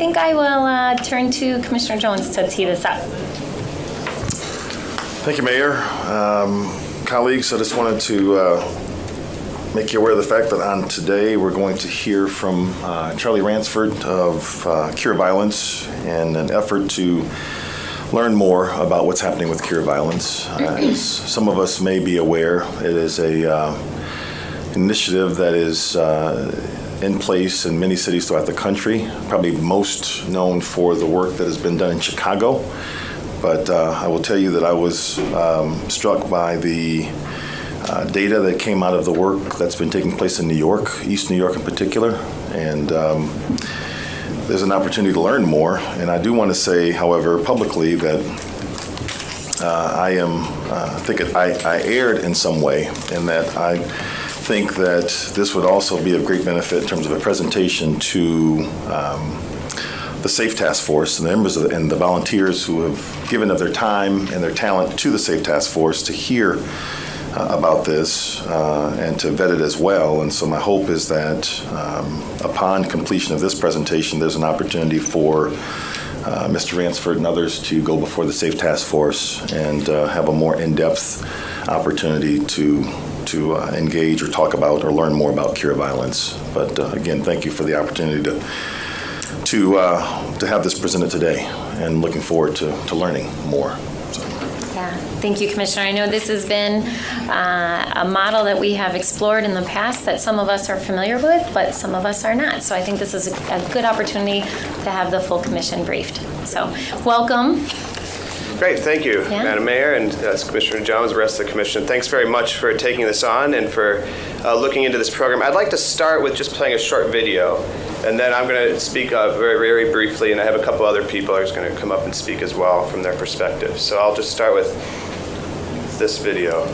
think I will turn to Commissioner Jones to tee this up. Thank you, Mayor. Colleagues, I just wanted to make you aware of the fact that on today we're going to hear from Charlie Ransford of Cure Violence in an effort to learn more about what's happening with Cure Violence. As some of us may be aware, it is a initiative that is in place in many cities throughout the country, probably most known for the work that has been done in Chicago. But I will tell you that I was struck by the data that came out of the work that's been taking place in New York, East New York in particular. And there's an opportunity to learn more. And I do want to say, however, publicly that I erred in some way in that I think that this would also be of great benefit in terms of a presentation to the SAFE Task Force and the members of and the volunteers who have given of their time and their talent to the SAFE Task Force to hear about this and to vet it as well. And so my hope is that upon completion of this presentation, there's an opportunity for Mr. Ransford and others to go before the SAFE Task Force and have a more in-depth opportunity to engage or talk about or learn more about Cure Violence. But again, thank you for the opportunity to have this presented today, and looking forward to learning more. So. Yeah, thank you, Commissioner. I know this has been a model that we have explored in the past that some of us are familiar with, but some of us are not. So I think this is a good opportunity to have the full commission briefed. So welcome. Great, thank you, Madam Mayor, and Commissioner Jones, the rest of the commission. Thanks very much for taking this on and for looking into this program. I'd like to start with just playing a short video, and then I'm going to speak very, very briefly, and I have a couple other people who's going to come up and speak as well from their perspective. So I'll just start with this video.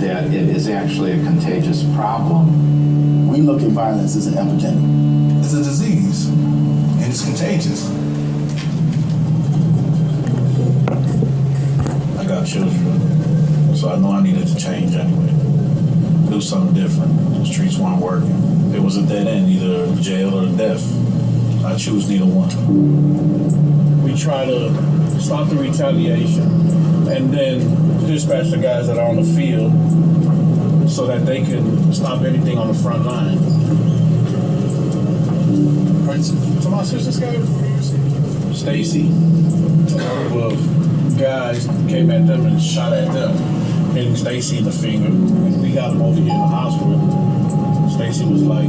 That it is actually a contagious problem. We look at violence as an epidemic. It's a disease, and it's contagious. I got children, so I know I needed to change anyway. Do something different. The streets weren't working. It was a dead end, either jail or death. I choose neither one. We try to stop the retaliation and then dispatch the guys that are on the field so that they can stop anything on the front line. Right, Tomas, who's this guy? Stacy. A group of guys came at them and shot at them, hitting Stacy in the finger. We got him over here in the hospital. Stacy was like,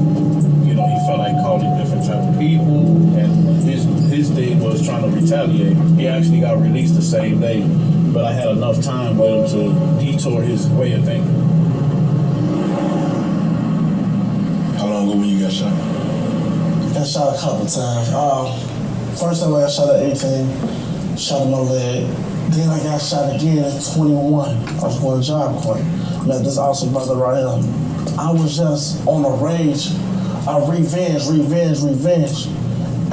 he felt like calling different type of people, and his thing was trying to retaliate. He actually got released the same day, but I had enough time with him to detour his way of thinking. How long ago when you got shot? Got shot a couple times. First time I got shot at 18, shot in my leg. Then I got shot again at 21. I was going to Job Corps. Met this awesome brother right here. I was just on a rage of revenge.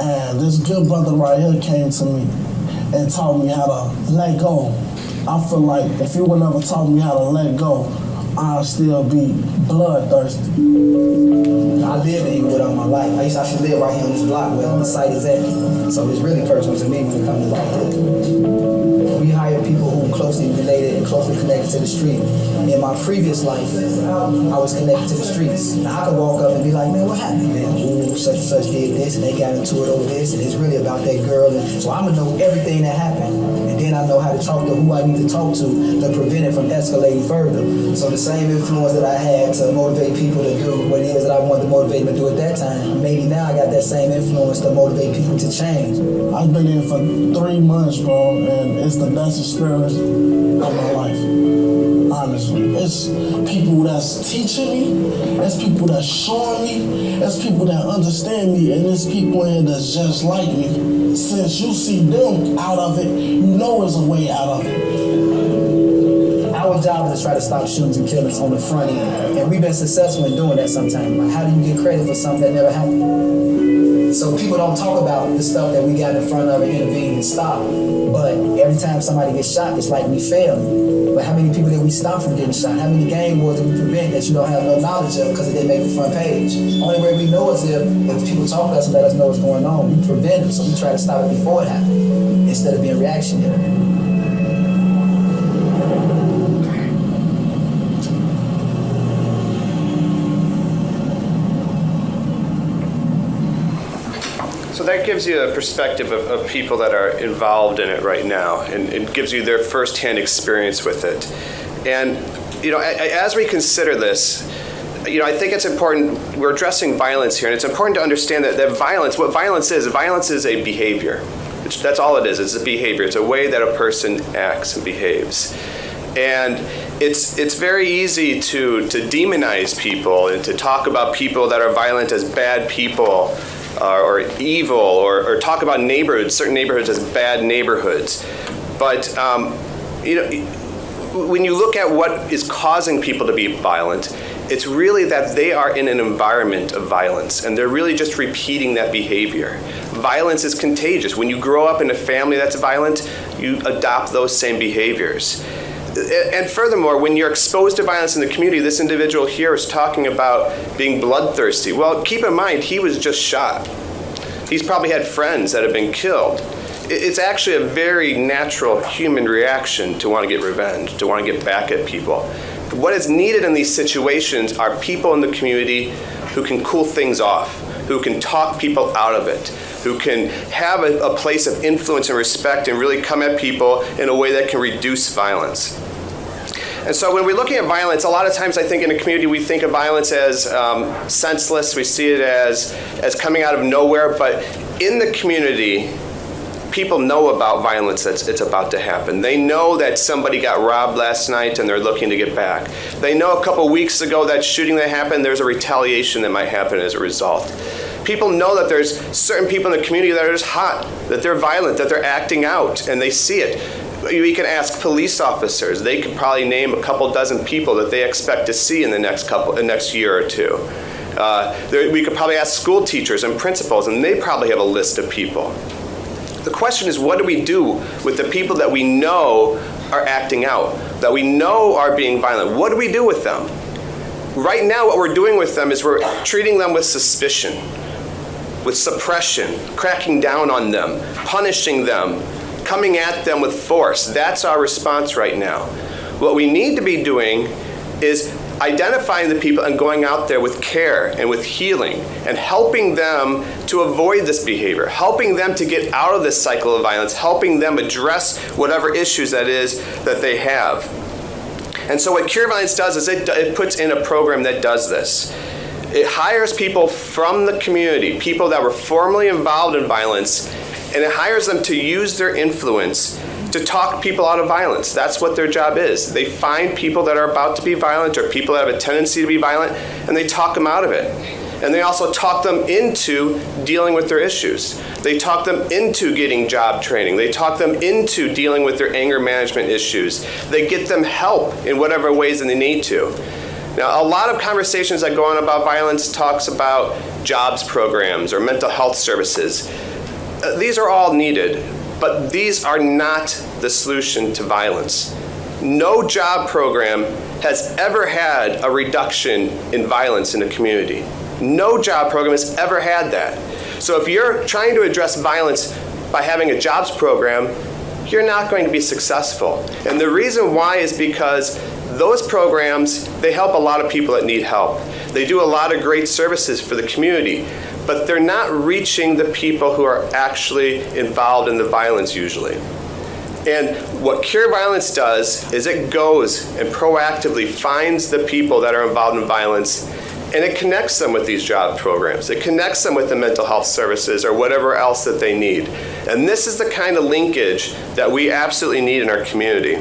And this good brother right here came to me and taught me how to let go. I feel like if he would never taught me how to let go, I'd still be bloodthirsty. I lived in Inglewood all my life. I used to live right here on this block where the site is at. So it's really personal to me when it comes to like this. We hire people who are closely related and closely connected to the street. In my previous life, I was connected to the streets. Now I could walk up and be like, man, what happened? Man, ooh, such and such did this, and they got into it over this, and it's really about that girl. And so I'm gonna know everything that happened. And then I know how to talk to who I need to talk to prevent it from escalating further. So the same influence that I had to motivate people to do what it is that I wanted to motivate them to do at that time, maybe now I got that same influence to motivate people to change. I've been in for 3 months, bro, and it's the best experience of my life. Honestly, it's people that's teaching me, it's people that's showing me, it's people that understand me, and it's people in here that's just like me. Since you see them out of it, you know there's a way out of it. I was job is to try to stop shootings and killings on the front end. And we've been successful in doing that sometimes. Like, how do you get credit for something that never happened? So people don't talk about the stuff that we got in front of and intervene and stop. But every time somebody gets shot, it's like we fail. But how many people did we stop from getting shot? How many gang wars did we prevent that you don't have no knowledge of because it didn't make the front page? Only way we know is if people talk to us and let us know what's going on. We prevent it, so we try to stop it before it happened instead of being reactionary. So that gives you a perspective of people that are involved in it right now, and it gives you their firsthand experience with it. And, as we consider this, I think it's important, we're addressing violence here, and it's important to understand that what violence is a behavior. That's all it is, it's a behavior. It's a way that a person acts and behaves. And it's very easy to demonize people and to talk about people that are violent as bad people, or evil, or talk about certain neighborhoods as bad neighborhoods. But, when you look at what is causing people to be violent, it's really that they are in an environment of violence, and they're really just repeating that behavior. Violence is contagious. When you grow up in a family that's violent, you adopt those same behaviors. And furthermore, when you're exposed to violence in the community, this individual here is talking about being bloodthirsty. Well, keep in mind, he was just shot. He's probably had friends that have been killed. It's actually a very natural human reaction to want to get revenge, to want to get back at people. What is needed in these situations are people in the community who can cool things off, who can talk people out of it, who can have a place of influence and respect and really come at people in a way that can reduce violence. And so when we're looking at violence, a lot of times I think in a community we think of violence as senseless, we see it as coming out of nowhere, but in the community, people know about violence that's about to happen. They know that somebody got robbed last night and they're looking to get back. They know a couple weeks ago that shooting that happened, there's a retaliation that might happen as a result. People know that there's certain people in the community that are just hot, that they're violent, that they're acting out, and they see it. We can ask police officers. They could probably name a couple dozen people that they expect to see in the next year or two. We could probably ask school teachers and principals, and they probably have a list of people. The question is, what do we do with the people that we know are acting out, that we know are being violent? What do we do with them? Right now, what we're doing with them is we're treating them with suspicion, with suppression, cracking down on them, punishing them, coming at them with force. That's our response right now. What we need to be doing is identifying the people and going out there with care and with healing and helping them to avoid this behavior, helping them to get out of this cycle of violence, helping them address whatever issues that is that they have. And so what Cure Violence does is it puts in a program that does this. It hires people from the community, people that were formerly involved in violence, and it hires them to use their influence to talk people out of violence. That's what their job is. They find people that are about to be violent or people that have a tendency to be violent, and they talk them out of it. And they also talk them into dealing with their issues. They talk them into getting job training. They talk them into dealing with their anger management issues. They get them help in whatever ways that they need to. Now, a lot of conversations that go on about violence talks about jobs programs or mental health services. These are all needed, but these are not the solution to violence. No job program has ever had a reduction in violence in the community. No job program has ever had that. So if you're trying to address violence by having a jobs program, you're not going to be successful. And the reason why is because those programs, they help a lot of people that need help. They do a lot of great services for the community, but they're not reaching the people who are actually involved in the violence usually. And what Cure Violence does is it goes and proactively finds the people that are involved in violence, and it connects them with these job programs. It connects them with the mental health services or whatever else that they need. And this is the kind of linkage that we absolutely need in our community.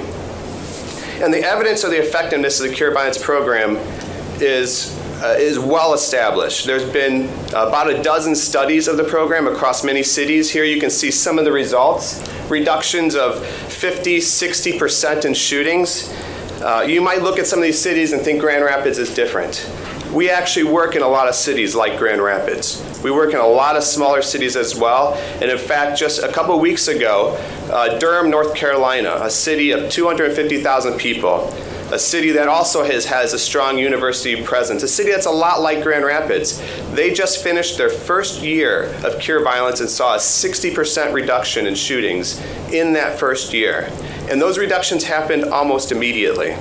And the evidence of the effectiveness of the Cure Violence program is well established. There's been about a dozen studies of the program across many cities. Here you can see some of the results. Reductions of 50, 60% in shootings. You might look at some of these cities and think Grand Rapids is different. We actually work in a lot of cities like Grand Rapids. We work in a lot of smaller cities as well. And in fact, just a couple weeks ago, Durham, North Carolina, a city of 250,000 people, a city that also has a strong university presence, a city that's a lot like Grand Rapids. They just finished their first year of Cure Violence and saw a 60% reduction in shootings in that first year. And those reductions happened almost immediately.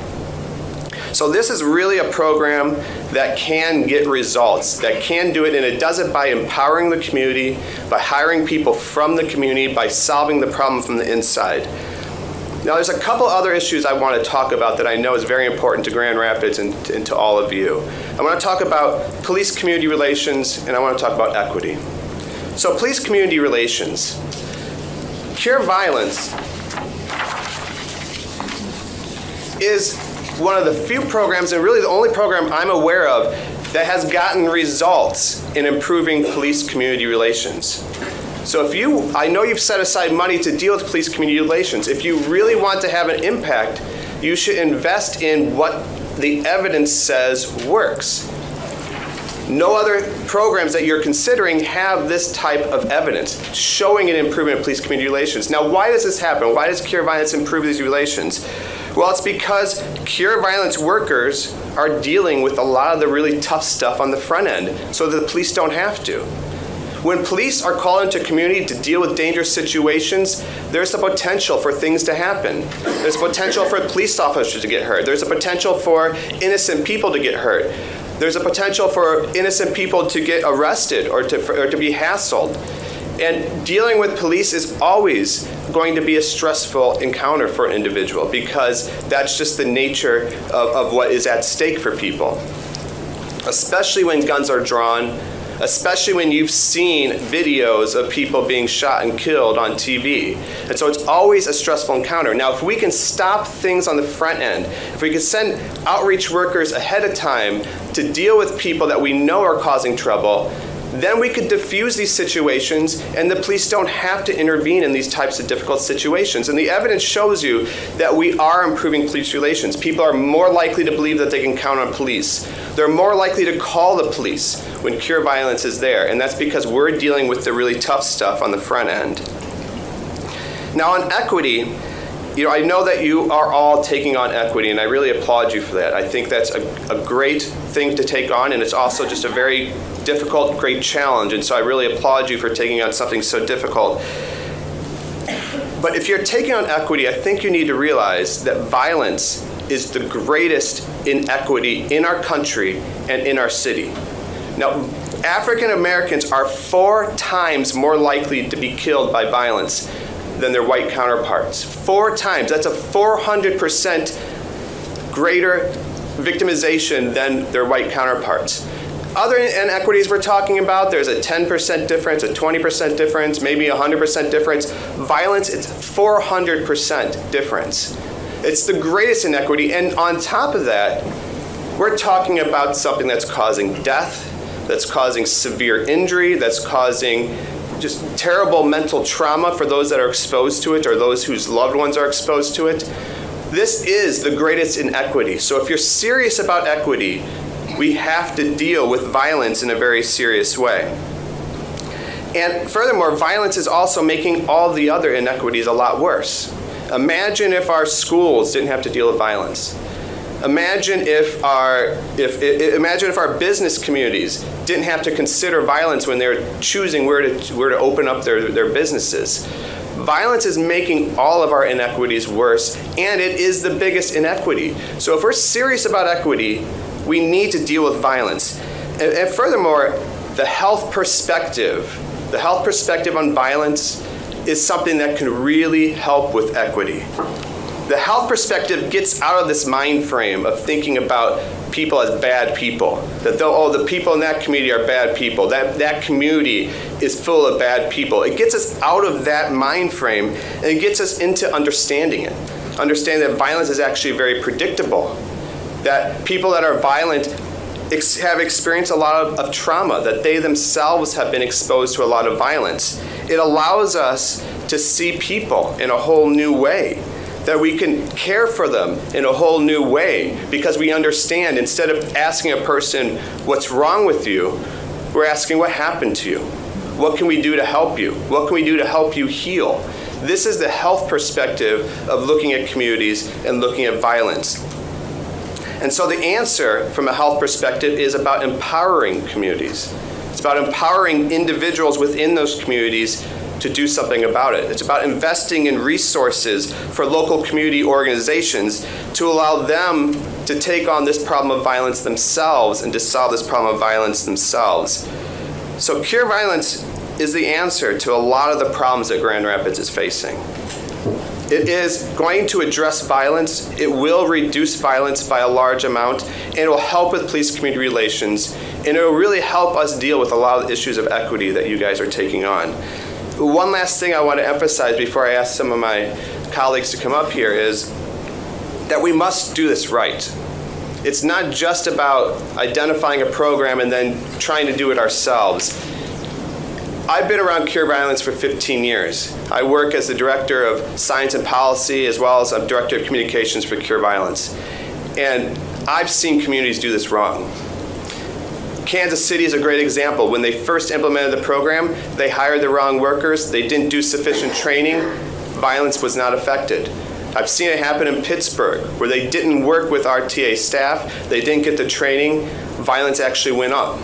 So this is really a program that can get results, that can do it, and it does it by empowering the community, by hiring people from the community, by solving the problem from the inside. Now there's a couple other issues I want to talk about that I know is very important to Grand Rapids and to all of you. I want to talk about police-community relations, and I want to talk about equity. So police-community relations. Cure Violence is one of the few programs, and really the only program I'm aware of, that has gotten results in improving police-community relations. So I know you've set aside money to deal with police-community relations. If you really want to have an impact, you should invest in what the evidence says works. No other programs that you're considering have this type of evidence showing an improvement in police-community relations. Now, why does this happen? Why does Cure Violence improve these relations? Well, it's because Cure Violence workers are dealing with a lot of the really tough stuff on the front end so that the police don't have to. When police are called into community to deal with dangerous situations, there's the potential for things to happen. There's potential for police officers to get hurt. There's a potential for innocent people to get hurt. There's a potential for innocent people to get arrested or to be hassled. And dealing with police is always going to be a stressful encounter for an individual because that's just the nature of what is at stake for people. Especially when guns are drawn, especially when you've seen videos of people being shot and killed on TV. And so it's always a stressful encounter. Now, if we can stop things on the front end, if we can send outreach workers ahead of time to deal with people that we know are causing trouble, then we could diffuse these situations and the police don't have to intervene in these types of difficult situations. And the evidence shows you that we are improving police relations. People are more likely to believe that they can count on police. They're more likely to call the police when Cure Violence is there, and that's because we're dealing with the really tough stuff on the front end. Now on equity, I know that you are all taking on equity, and I really applaud you for that. I think that's a great thing to take on, and it's also just a very difficult, great challenge, and so I really applaud you for taking on something so difficult. But if you're taking on equity, I think you need to realize that violence is the greatest inequity in our country and in our city. Now, African Americans are 4 times more likely to be killed by violence than their white counterparts. 4 times. That's a 400% greater victimization than their white counterparts. Other inequities we're talking about, there's a 10% difference, a 20% difference, maybe 100% difference. Violence, it's 400% difference. It's the greatest inequity, and on top of that, we're talking about something that's causing death, that's causing severe injury, that's causing just terrible mental trauma for those that are exposed to it or those whose loved ones are exposed to it. This is the greatest inequity. So if you're serious about equity, we have to deal with violence in a very serious way. And furthermore, violence is also making all the other inequities a lot worse. Imagine if our schools didn't have to deal with violence. Imagine if our business communities didn't have to consider violence when they're choosing where to open up their businesses. Violence is making all of our inequities worse, and it is the biggest inequity. So if we're serious about equity, we need to deal with violence. And furthermore, the health perspective on violence is something that can really help with equity. The health perspective gets out of this mind frame of thinking about people as bad people. That the people in that community are bad people. That community is full of bad people. It gets us out of that mind frame and it gets us into understanding it. Understanding that violence is actually very predictable. That people that are violent have experienced a lot of trauma, that they themselves have been exposed to a lot of violence. It allows us to see people in a whole new way. that we can care for them in a whole new way because we understand instead of asking a person, what's wrong with you, we're asking what happened to you. What can we do to help you? What can we do to help you heal? This is the health perspective of looking at communities and looking at violence. And so the answer from a health perspective is about empowering communities. It's about empowering individuals within those communities to do something about it. It's about investing in resources for local community organizations to allow them to take on this problem of violence themselves and to solve this problem of violence themselves. So Cure Violence is the answer to a lot of the problems that Grand Rapids is facing. It is going to address violence. It will reduce violence by a large amount, and it will help with police-community relations, and it will really help us deal with a lot of the issues of equity that you guys are taking on. One last thing I want to emphasize before I ask some of my colleagues to come up here is that we must do this right. It's not just about identifying a program and then trying to do it ourselves. I've been around Cure Violence for 15 years. I work as the Director of Science and Policy as well as I'm Director of Communications for Cure Violence. And I've seen communities do this wrong. Kansas City is a great example. When they first implemented the program, they hired the wrong workers, they didn't do sufficient training, violence was not affected. I've seen it happen in Pittsburgh, where they didn't work with RTA staff, they didn't get the training, violence actually went up.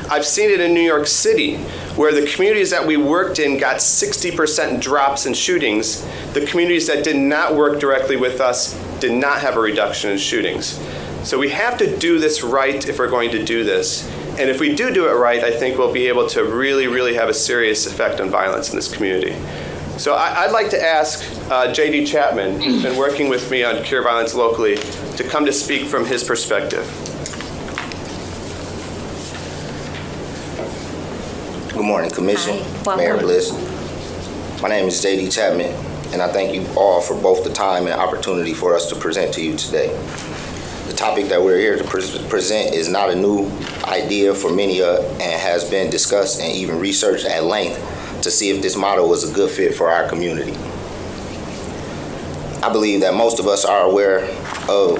I've seen it in New York City, where the communities that we worked in got 60% drops in shootings. The communities that did not work directly with us did not have a reduction in shootings. So we have to do this right if we're going to do this. And if we do it right, I think we'll be able to really, really have a serious effect on violence in this community. So I'd like to ask J.D. Chapman, who's been working with me on Cure Violence locally, to come to speak from his perspective. Good morning, Commission, Hi. Mayor Bliss. My name is J.D. Chapman, and I thank you all for both the time and opportunity for us to present to you today. The topic that we're here to present is not a new idea for many and has been discussed and even researched at length to see if this model was a good fit for our community. I believe that most of us are aware of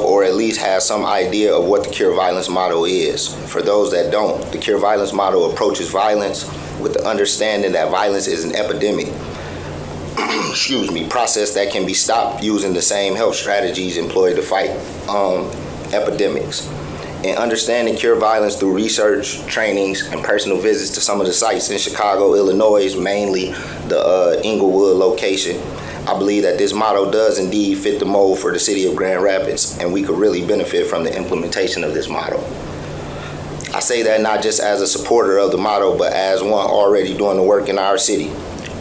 or at least have some idea of what the Cure Violence model is. For those that don't, the Cure Violence model approaches violence with the understanding that violence is an epidemic, process that can be stopped using the same health strategies employed to fight epidemics. And understanding Cure Violence through research, trainings, and personal visits to some of the sites in Chicago, Illinois, mainly the Inglewood location, I believe that this model does indeed fit the mold for the city of Grand Rapids, and we could really benefit from the implementation of this model. I say that not just as a supporter of the model, but as one already doing the work in our city.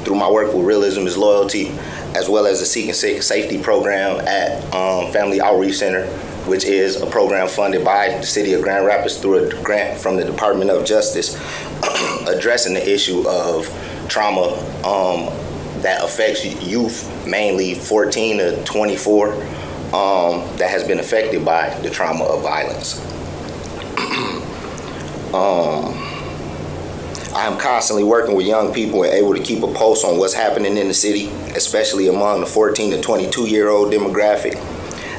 Through my work with Realism is Loyalty, as well as the Seeking Safety program at Family Outreach Center, which is a program funded by the city of Grand Rapids through a grant from the Department of Justice, addressing the issue of trauma that affects youth, mainly 14 to 24, that has been affected by the trauma of violence. I am constantly working with young people and able to keep a pulse on what's happening in the city, especially among the 14 to 22-year-old demographic.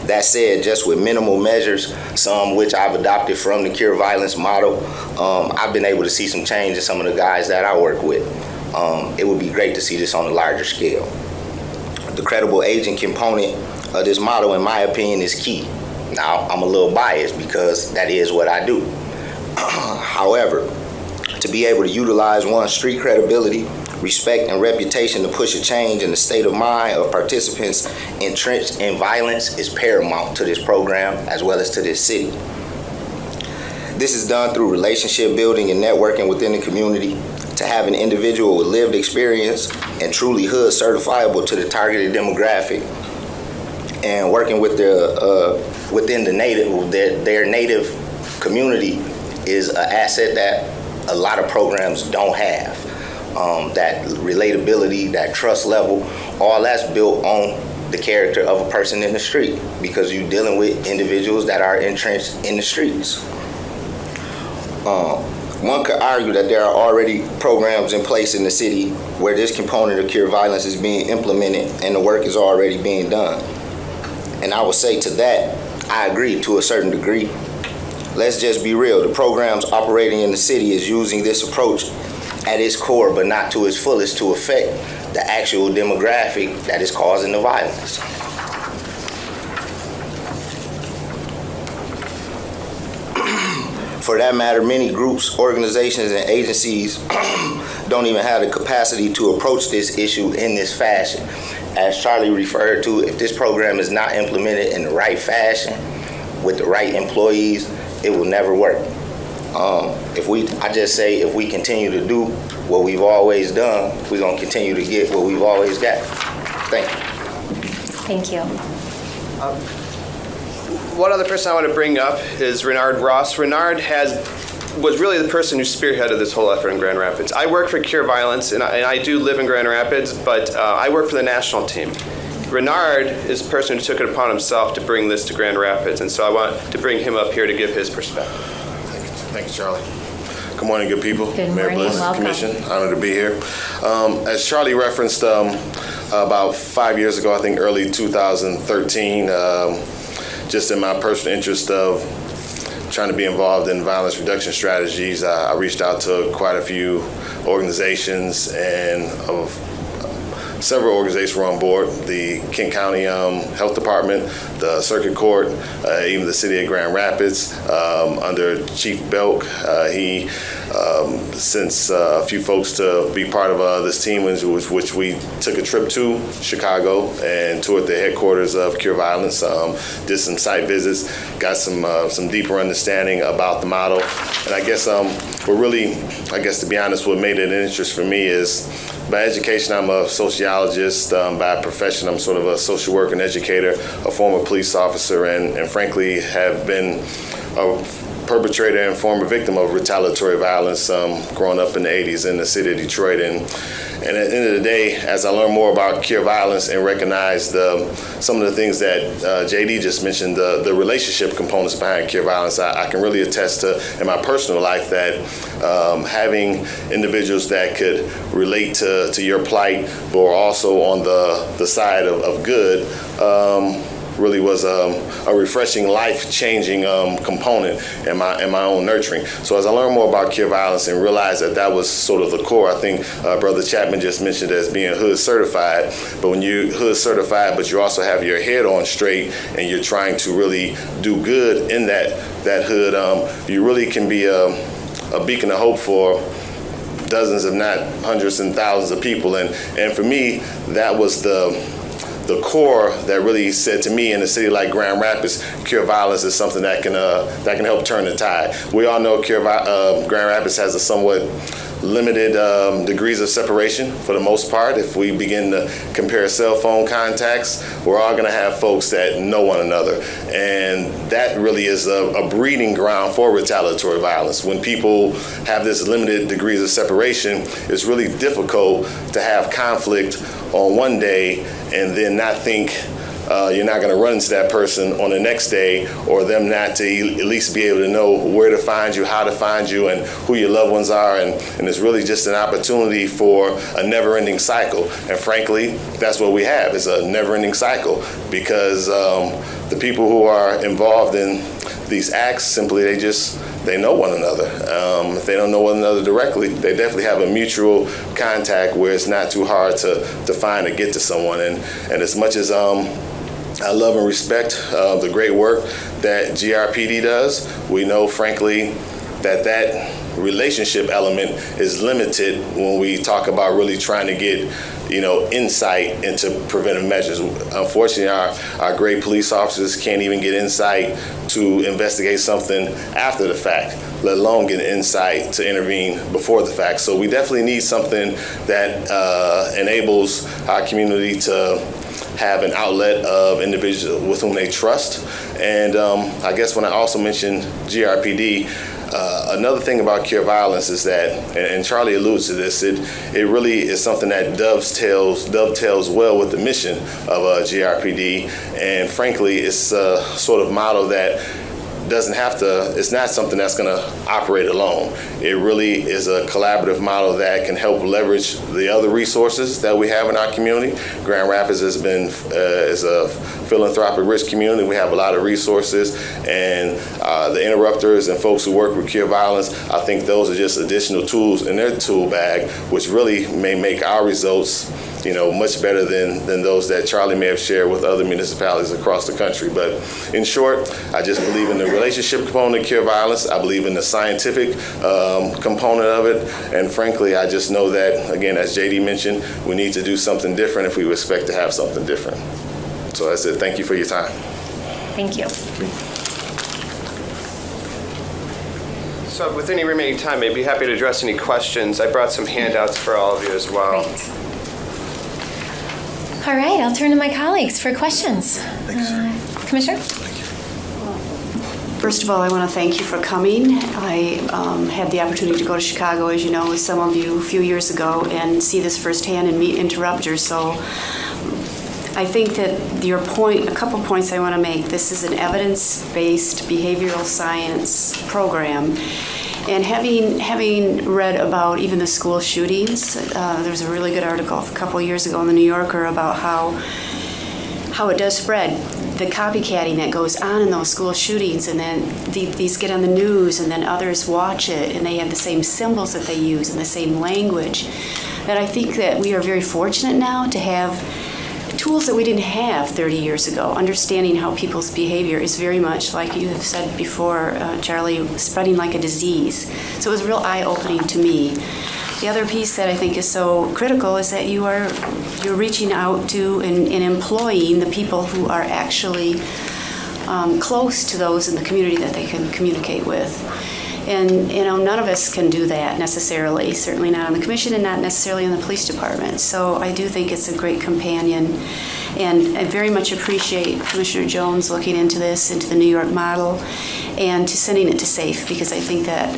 That said, just with minimal measures, some which I've adopted from the Cure Violence model, I've been able to see some change in some of the guys that I work with. It would be great to see this on a larger scale. The credible agent component of this model, in my opinion, is key. Now, I'm a little biased because that is what I do. However, to be able to utilize one's street credibility, respect, and reputation to push a change in the state of mind of participants entrenched in violence is paramount to this program as well as to this city. This is done through relationship building and networking within the community, to have an individual with lived experience and truly hood certifiable to the targeted demographic, and working with within the their native community is an asset that a lot of programs don't have. That relatability, that trust level, all that's built on the character of a person in the street, because you're dealing with individuals that are entrenched in the streets. One could argue that there are already programs in place in the city where this component of Cure Violence is being implemented and the work is already being done. And I would say to that, I agree to a certain degree. Let's just be real. The programs operating in the city is using this approach at its core, but not to its fullest to affect the actual demographic that is causing the violence. For that matter, many groups, organizations, and agencies don't even have the capacity to approach this issue in this fashion. As Charlie referred to, if this program is not implemented in the right fashion with the right employees, it will never work. I just say if we continue to do what we've always done, we're going to continue to get what we've always got. Thank you. Thank you. One other person I want to bring up is Renard Ross. Renard was really the person who spearheaded this whole effort in Grand Rapids. I work for Cure Violence, and I do live in Grand Rapids, but I work for the national team. Renard is the person who took it upon himself to bring this to Grand Rapids, and so I want to bring him up here to give his perspective. Thank you, Charlie. Good morning, good people. Good Mayor morning, Bliss, welcome. Commission, honored to be here. As Charlie referenced, about 5 years ago, I think early 2013, just in my personal interest of trying to be involved in violence reduction strategies, I reached out to quite a few organizations, and several organizations were on board. The Kent County Health Department, the Circuit Court, even the City of Grand Rapids, under Chief Belk. He sent a few folks to be part of this team, which we took a trip to Chicago and toured the headquarters of Cure Violence, did some site visits, got some deeper understanding about the model. And I guess to be honest, what made it an interest for me is, by education, I'm a sociologist. By profession, I'm sort of a social worker and educator, a former police officer, and frankly have been a perpetrator and former victim of retaliatory violence growing up in the 80s in the city of Detroit. And at the end of the day, as I learn more about Cure Violence and recognize some of the things that JD just mentioned, the relationship components behind Cure Violence, I can really attest to in my personal life that having individuals that could relate to your plight, but are also on the side of good, really was a refreshing, life-changing component in my own nurturing. So as I learned more about Cure Violence and realized that was sort of the core, I think Brother Chapman just mentioned as being hood certified, but when you're hood certified, but you also have your head on straight and you're trying to really do good in that hood, you really can be a beacon of hope for dozens, if not hundreds and thousands of people. And for me, that was the core that really said to me, in a city like Grand Rapids, Cure Violence is something that can help turn the tide. We all know Grand Rapids has a somewhat limited degrees of separation for the most part. If we begin to compare cell phone contacts, we're all going to have folks that know one another. And that really is a breeding ground for retaliatory violence. When people have this limited degrees of separation, it's really difficult to have conflict on one day and then not think you're not going to run into that person on the next day, or them not to at least be able to know where to find you, how to find you, and who your loved ones are. And it's really just an opportunity for a never-ending cycle. And frankly, that's what we have, is a never-ending cycle, because the people who are involved in these acts, simply they know one another. If they don't know one another directly, they definitely have a mutual contact where it's not too hard to find or get to someone. And as much as I love and respect the great work that GRPD does, we know, frankly, that relationship element is limited when we talk about really trying to get insight into preventive measures. Unfortunately, our great police officers can't even get insight to investigate something after the fact, let alone get insight to intervene before the fact. So we definitely need something that enables our community to have an outlet of individuals with whom they trust. And I guess when I also mentioned GRPD, another thing about Cure Violence is that, and Charlie alludes to this, it really is something that dovetails well with the mission of GRPD. And frankly, it's a sort of model that it's not something that's going to operate alone. It really is a collaborative model that can help leverage the other resources that we have in our community. Grand Rapids is a philanthropic rich community. We have a lot of resources, and the interrupters and folks who work with Cure Violence, I think those are just additional tools in their tool bag, which really may make our results much better than those that Charlie may have shared with other municipalities across the country. But in short, I just believe in the relationship component of Cure Violence. I believe in the scientific component of it. And frankly, I just know that, again, as JD mentioned, we need to do something different if we expect to have something different. So that's it. Thank you for your time. Thank you. So with any remaining time, I'd be happy to address any questions. I brought some handouts for all of you as well. Great. All right, I'll turn to my colleagues for questions. Commissioner? First of all, I want to thank you for coming. I had the opportunity to go to Chicago, as you know, with some of you a few years ago and see this firsthand and meet interrupters. So I think that your point, a couple points I want to make. This is an evidence-based behavioral science program. And having read about even the school shootings, there was a really good article a couple of years ago in the New Yorker about how it does spread, the copycatting that goes on in those school shootings, and then these get on the news, and then others watch it, and they have the same symbols that they use and the same language. That I think that we are very fortunate now to have tools that we didn't have 30 years ago. Understanding how people's behavior is very much, like you have said before, Charlie, spreading like a disease. So it was real eye-opening to me. The other piece that I think is so critical is that you're reaching out to and employing the people who are actually close to those in the community that they can communicate with. And, none of us can do that necessarily, certainly not on the commission and not necessarily in the police department. So I do think it's a great companion. And I very much appreciate Commissioner Jones looking into this, into the New York model, and to sending it to SAFE, because I think that,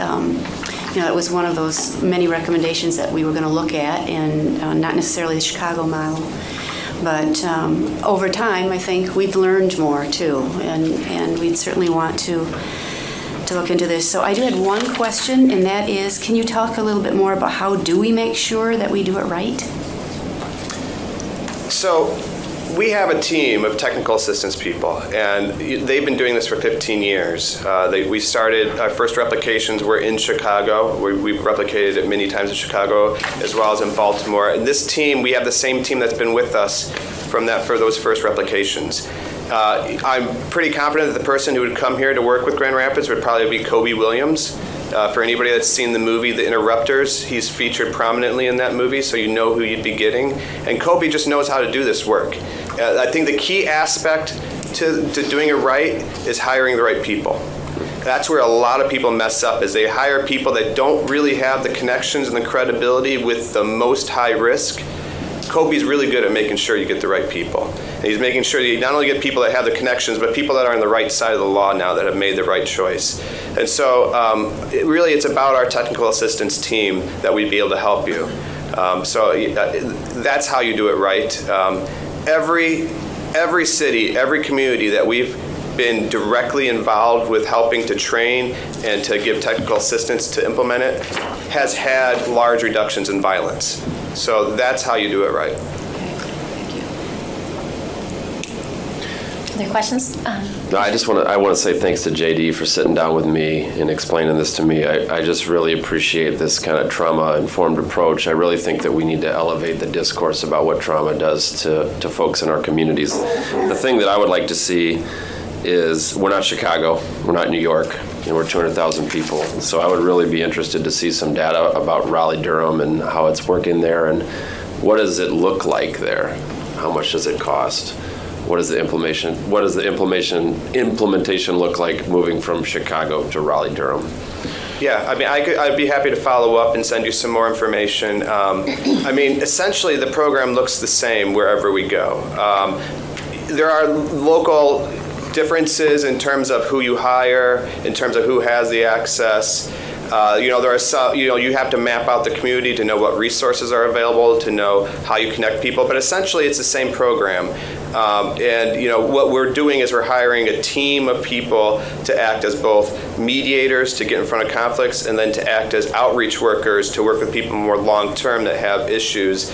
it was one of those many recommendations that we were going to look at, and not necessarily the Chicago model. But over time, I think we've learned more, too, and we'd certainly want to look into this. So I do have one question, and that is, can you talk a little bit more about how do we make sure that we do it right? So we have a team of technical assistance people, and they've been doing this for 15 years. We started, our first replications were in Chicago. We've replicated it many times in Chicago, as well as in Baltimore. And this team, we have the same team that's been with us for those first replications. I'm pretty confident that the person who would come here to work with Grand Rapids would probably be Kobe Williams. For anybody that's seen the movie The Interrupters, he's featured prominently in that movie, so you know who you'd be getting. And Kobe just knows how to do this work. I think the key aspect to doing it right is hiring the right people. That's where a lot of people mess up, is they hire people that don't really have the connections and the credibility with the most high risk. Kobe's really good at making sure you get the right people. And he's making sure that you not only get people that have the connections, but people that are on the right side of the law now that have made the right choice. And so it's about our technical assistance team that we'd be able to help you. That's how you do it right. Every city, every community that we've been directly involved with helping to train and to give technical assistance to implement it has had large reductions in violence. So that's how you do it right. Other questions? No, I want to say thanks to JD for sitting down with me and explaining this to me. I just really appreciate this kind of trauma-informed approach. I really think that we need to elevate the discourse about what trauma does to folks in our communities. The thing that I would like to see is, we're not Chicago, we're not New York, we're 200,000 people. So I would really be interested to see some data about Raleigh-Durham and how it's working there, and what does it look like there? How much does it cost? What does the implementation look like moving from Chicago to Raleigh-Durham? Yeah, I'd be happy to follow up and send you some more information. Essentially the program looks the same wherever we go. There are local differences in terms of who you hire, in terms of who has the access. There are some, you have to map out the community to know what resources are available, to know how you connect people, but essentially it's the same program. And what we're doing is we're hiring a team of people to act as both mediators to get in front of conflicts, and then to act as outreach workers to work with people more long-term that have issues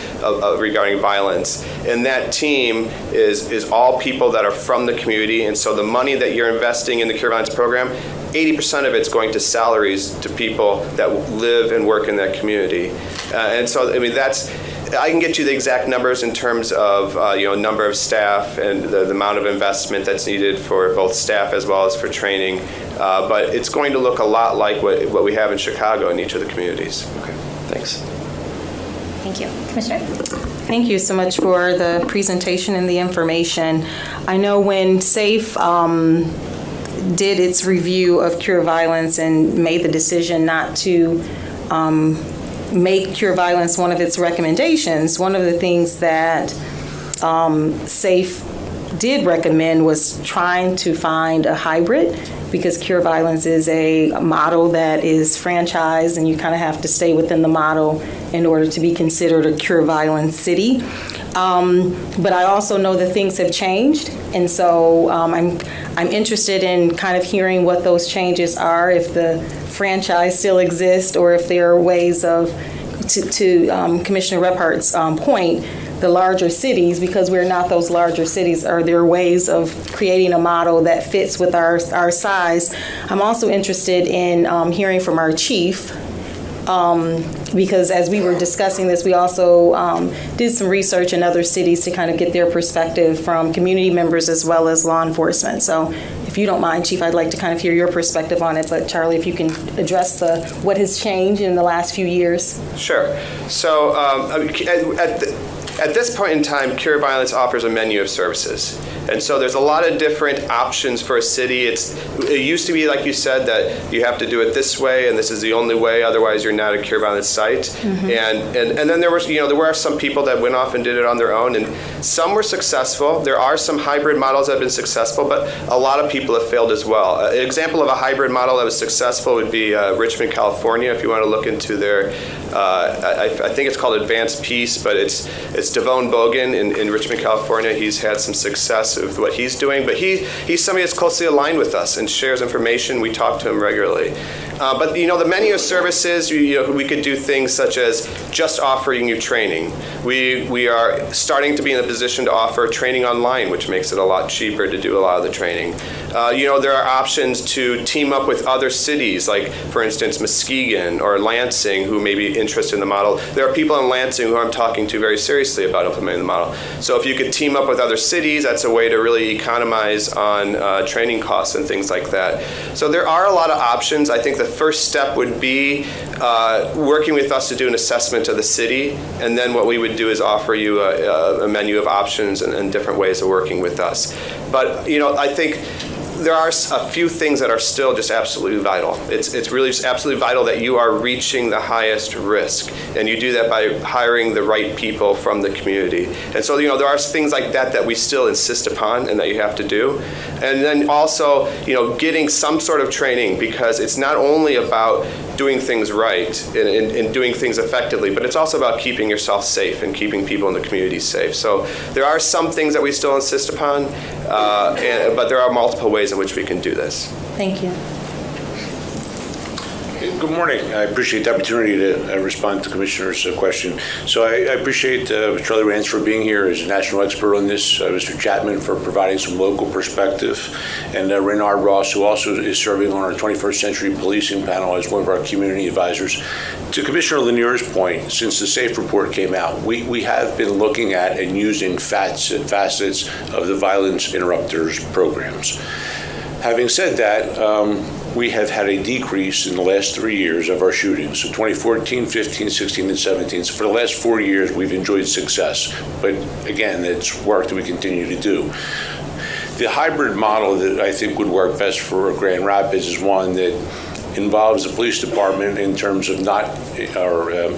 regarding violence. And that team is all people that are from the community, and so the money that you're investing in the Cure Violence program, 80% of it's going to salaries to people that live and work in that community. And so, I can get you the exact numbers in terms of number of staff and the amount of investment that's needed for both staff as well as for training. But it's going to look a lot like what we have in Chicago in each of the communities. Okay, thanks. Thank you. Commissioner? Thank you so much for the presentation and the information. I know when SAFE did its review of Cure Violence and made the decision not to make Cure Violence one of its recommendations, one of the things that SAFE did recommend was trying to find a hybrid, because Cure Violence is a model that is franchised, and you kind of have to stay within the model in order to be considered a Cure Violence city. But I also know that things have changed, and so I'm interested in kind of hearing what those changes are, if the franchise still exists, or if there are ways of, to Commissioner Rephart's point, the larger cities, because we're not those larger cities, are there ways of creating a model that fits with our size? I'm also interested in hearing from our chief, because as we were discussing this, we also did some research in other cities to kind of get their perspective from community members as well as law enforcement. So if you don't mind, Chief, I'd like to kind of hear your perspective on it. But Charlie, if you can address what has changed in the last few years. Sure. So at this point in time, Cure Violence offers a menu of services. And so there's a lot of different options for a city. It used to be, like you said, that you have to do it this way and this is the only way, otherwise you're not a Cure Violence site. Mm-hmm. And then there were some people that went off and did it on their own, and some were successful. There are some hybrid models that have been successful, but a lot of people have failed as well. An example of a hybrid model that was successful would be Richmond, California. If you want to look into their, I think it's called Advanced Peace, but it's Devone Bogan in Richmond, California. He's had some success with what he's doing, but he's somebody that's closely aligned with us and shares information. We talk to him regularly. But the menu of services, we could do things such as just offering you training. We are starting to be in a position to offer training online, which makes it a lot cheaper to do a lot of the training. There are options to team up with other cities, like, for instance, Muskegon or Lansing, who may be interested in the model. There are people in Lansing who I'm talking to very seriously about implementing the model. So if you could team up with other cities, that's a way to really economize on training costs and things like that. So there are a lot of options. I think the first step would be working with us to do an assessment of the city, and then what we would do is offer you a menu of options and different ways of working with us. But I think there are a few things that are still just absolutely vital. It's really just absolutely vital that you are reaching the highest risk, and you do that by hiring the right people from the community. And so there are things like that we still insist upon and that you have to do. And then also getting some sort of training, because it's not only about doing things right and doing things effectively, but it's also about keeping yourself safe and keeping people in the community safe. So there are some things that we still insist upon, but there are multiple ways in which we can do this. Thank you. Good morning. I appreciate the opportunity to respond to Commissioner's question. So I appreciate Charlie Ransford being here as a national expert on this, Mr. Chapman for providing some local perspective, and Renard Ross, who also is serving on our 21st Century Policing panel as one of our community advisors. To Commissioner Lanier's point, since the SAFE report came out, we have been looking at and using facets of the violence interrupters programs. Having said that, we have had a decrease in the last 3 years of our shootings. So 2014, 15, 16, and 17. So for the last 4 years, we've enjoyed success. But again, it's work that we continue to do. The hybrid model that I think would work best for Grand Rapids is one that involves the police department in terms of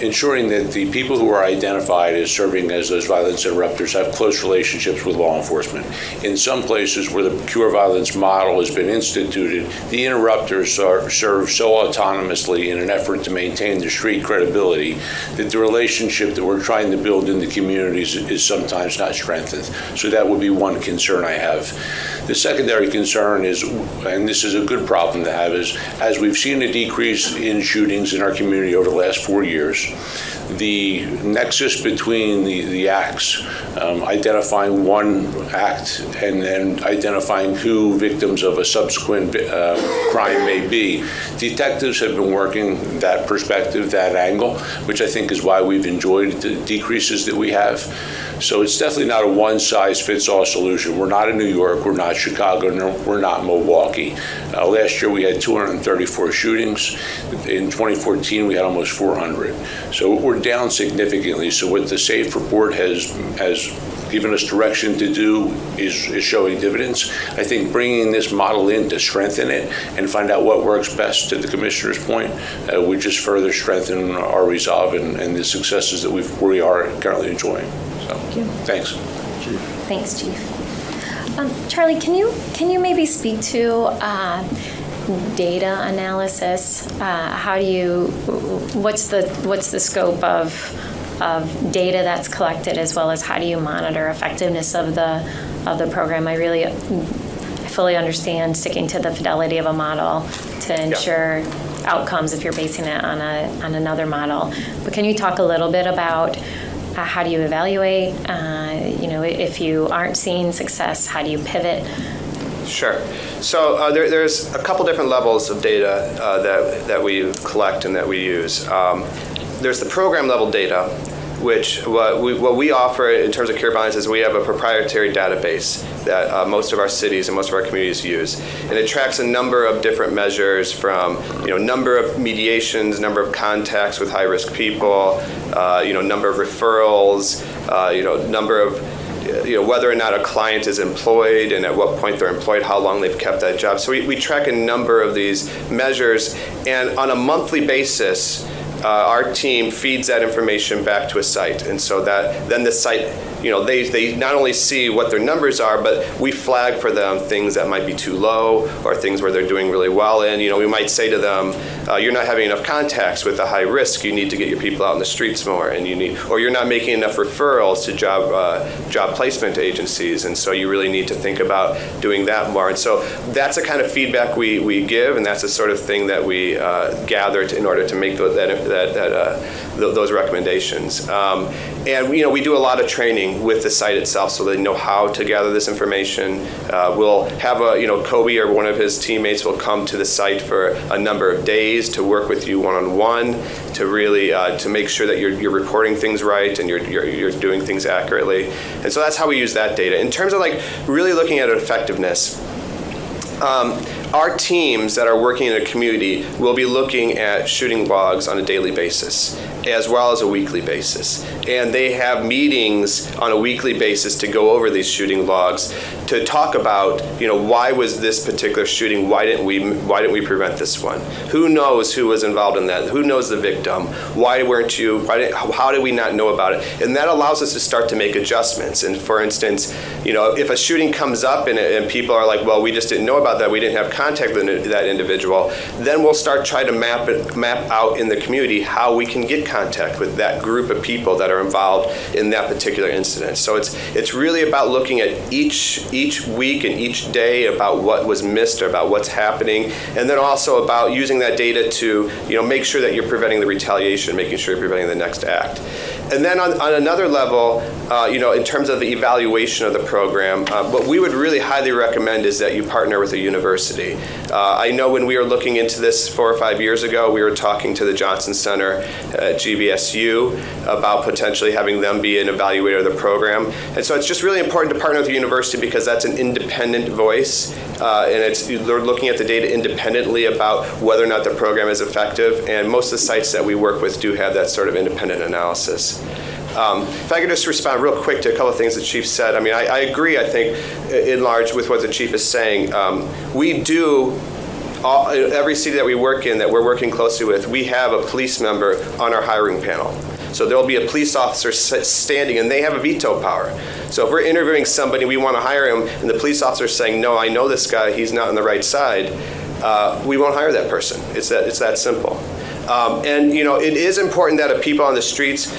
ensuring that the people who are identified as serving as those violence interrupters have close relationships with law enforcement. In some places where the Cure Violence model has been instituted, the interrupters serve so autonomously in an effort to maintain their street credibility that the relationship that we're trying to build in the communities is sometimes not strengthened. So that would be one concern I have. The secondary concern is, and this is a good problem to have, is as we've seen a decrease in shootings in our community over the last 4 years, the nexus between the acts, identifying one act and then identifying who victims of a subsequent crime may be. Detectives have been working that perspective, that angle, which I think is why we've enjoyed the decreases that we have. So it's definitely not a one-size-fits-all solution. We're not in New York, we're not Chicago, we're not Milwaukee. Last year we had 234 shootings. In 2014 we had almost 400. So we're down significantly. So what the SAFE report has given us direction to do is showing dividends. I think bringing this model in to strengthen it and find out what works best, to the Commissioner's point, would just further strengthen our resolve and the successes that we are currently enjoying. So, thanks. Thanks, Chief. Charlie, can you maybe speak to data analysis? What's the scope of data that's collected, as well as how do you monitor effectiveness of the program? I fully understand sticking to the fidelity of a model to ensure outcomes if you're basing it on another model. But can you talk a little bit about how do you evaluate? If you aren't seeing success, how do you pivot? Sure. So there's a couple different levels of data that we collect and that we use. There's the program level data, which what we offer in terms of Cure Violence is we have a proprietary database that most of our cities and most of our communities use. And it tracks a number of different measures from, number of mediations, number of contacts with high-risk people, number of referrals, number of whether or not a client is employed and at what point they're employed, how long they've kept that job. So we track a number of these measures, and on a monthly basis, our team feeds that information back to a site. And so that then the site, they not only see what their numbers are, but we flag for them things that might be too low or things where they're doing really well in. We might say to them, you're not having enough contacts with the high risk, you need to get your people out in the streets more, and or you're not making enough referrals to job placement agencies, and so you really need to think about doing that more. And so that's the kind of feedback we give, and that's the sort of thing that we gather in order to make those recommendations. And we do a lot of training with the site itself so they know how to gather this information. We'll have Kobe or one of his teammates will come to the site for a number of days to work with you one-on-one to really to make sure that you're reporting things right and you're doing things accurately. And so that's how we use that data. In terms of really looking at effectiveness, our teams that are working in a community will be looking at shooting logs on a daily basis, as well as a weekly basis. And they have meetings on a weekly basis to go over these shooting logs to talk about, why was this particular shooting? Why didn't we prevent this one? Who knows who was involved in that? Who knows the victim? Why weren't you? How did we not know about it? And that allows us to start to make adjustments. And for instance, if a shooting comes up and people are like, well, we just didn't know about that. We didn't have contact with that individual. Then we'll start trying to map out in the community how we can get contact with that group of people that are involved in that particular incident. So it's really about looking at each week and each day about what was missed or about what's happening, and then also about using that data to make sure that you're preventing the retaliation, making sure you're preventing the next act. And then on another level, in terms of the evaluation of the program, what we would really highly recommend is that you partner with a university. I know when we were looking into this 4 or 5 years ago, we were talking to the Johnson Center at GVSU about potentially having them be an evaluator of the program. And so it's just really important to partner with the university because that's an independent voice, and they're looking at the data independently about whether or not the program is effective. And most of the sites that we work with do have that sort of independent analysis. If I could just respond real quick to a couple of things the Chief said. I agree, I think, in large with what the Chief is saying. We do every city that we work in, that we're working closely with, we have a police member on our hiring panel. So there'll be a police officer standing, and they have a veto power. So if we're interviewing somebody, we want to hire him, and the police officer is saying, no, I know this guy, he's not on the right side, we won't hire that person. It's that simple. And it is important that people on the streets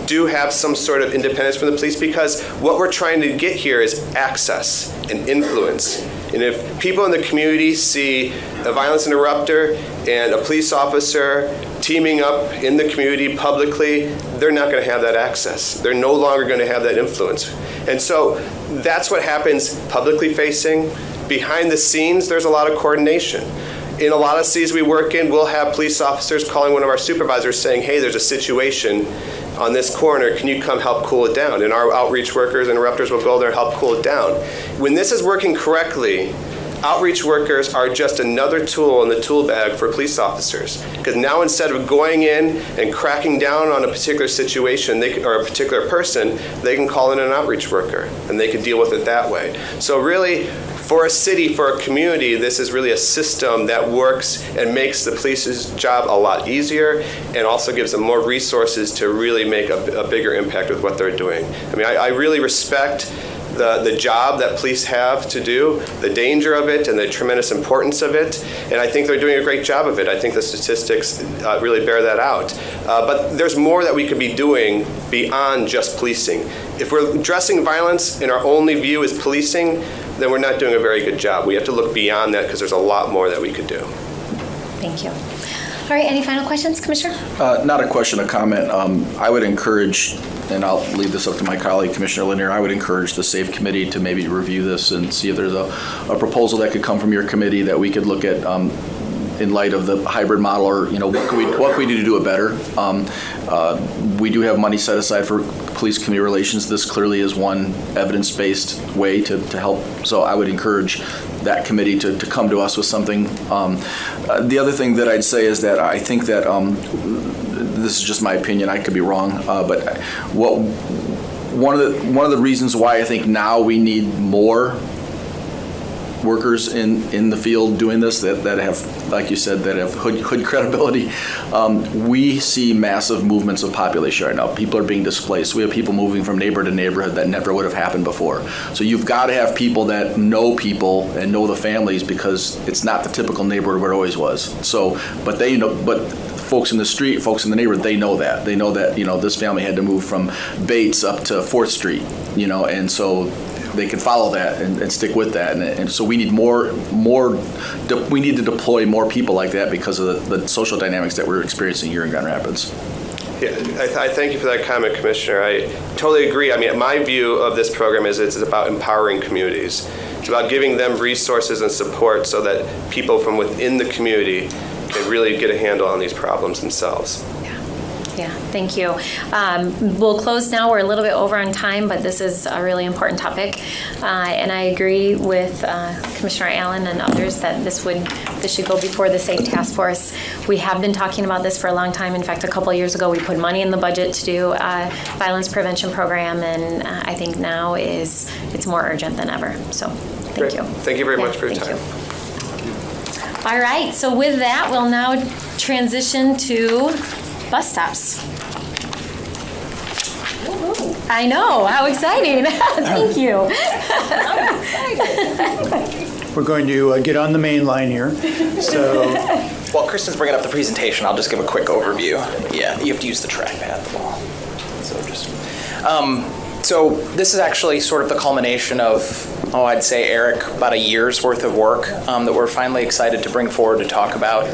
do have some sort of independence from the police, because what we're trying to get here is access and influence. And if people in the community see a violence interrupter and a police officer teaming up in the community publicly, they're not going to have that access. They're no longer going to have that influence. And so that's what happens publicly facing. Behind the scenes, there's a lot of coordination. In a lot of cities we work in, we'll have police officers calling one of our supervisors saying, hey, there's a situation on this corner, can you come help cool it down? And our outreach workers, interrupters will go there and help cool it down. When this is working correctly, outreach workers are just another tool in the tool bag for police officers. Because now instead of going in and cracking down on a particular situation or a particular person, they can call in an outreach worker and they can deal with it that way. So really, for a city, for a community, this is really a system that works and makes the police's job a lot easier and also gives them more resources to really make a bigger impact with what they're doing. I mean, I really respect the job that police have to do, the danger of it and the tremendous importance of it, and I think they're doing a great job of it. I think the statistics really bear that out. But there's more that we could be doing beyond just policing. If we're addressing violence and our only view is policing, then we're not doing a very good job. We have to look beyond that because there's a lot more that we could do. Thank you. All right, any final questions, Commissioner? Not a question, a comment. I would encourage, and I'll leave this up to my colleague, Commissioner Lanier, I would encourage the SAFE Committee to maybe review this and see if there's a proposal that could come from your committee that we could look at in light of the hybrid model, or what can we do to do it better. We do have money set aside for police community relations. This clearly is one evidence-based way to help. So I would encourage that committee to come to us with something. The other thing that I'd say is that I think that this is just my opinion. I could be wrong, but one of the reasons why I think now we need more workers in the field doing this that have, like you said, that have hood credibility. We see massive movements of population right now. People are being displaced. We have people moving from neighborhood to neighborhood that never would have happened before. So you've got to have people that know people and know the families, because it's not the typical neighborhood where it always was. So, but folks in the street, folks in the neighborhood, they know that. They know that, this family had to move from Bates up to 4th Street, and so they can follow that and stick with that. And so we need we need to deploy more people like that because of the social dynamics that we're experiencing here in Grand Rapids. Yeah, I thank you for that comment, Commissioner. I totally agree. I mean, my view of this program is it's about empowering communities. It's about giving them resources and support so that people from within the community can really get a handle on these problems themselves. Yeah, thank you. We'll close now. We're a little bit over on time, but this is a really important topic. And I agree with Commissioner Allen and others that this should go before the SAFE Task Force. We have been talking about this for a long time. In fact, a couple of years ago, we put money in the budget to do a violence prevention program, and I think now it's more urgent than ever. So thank you. Thank you very much for your time. All right, so with that, we'll now transition to bus stops. I know, how exciting. Thank you. We're going to get on the main line here. So, while Kristen's bringing up the presentation, I'll just give a quick overview. Yeah, you have to use the trackpad. So this is actually sort of the culmination of, I'd say, Eric, about a year's worth of work that we're finally excited to bring forward to talk about.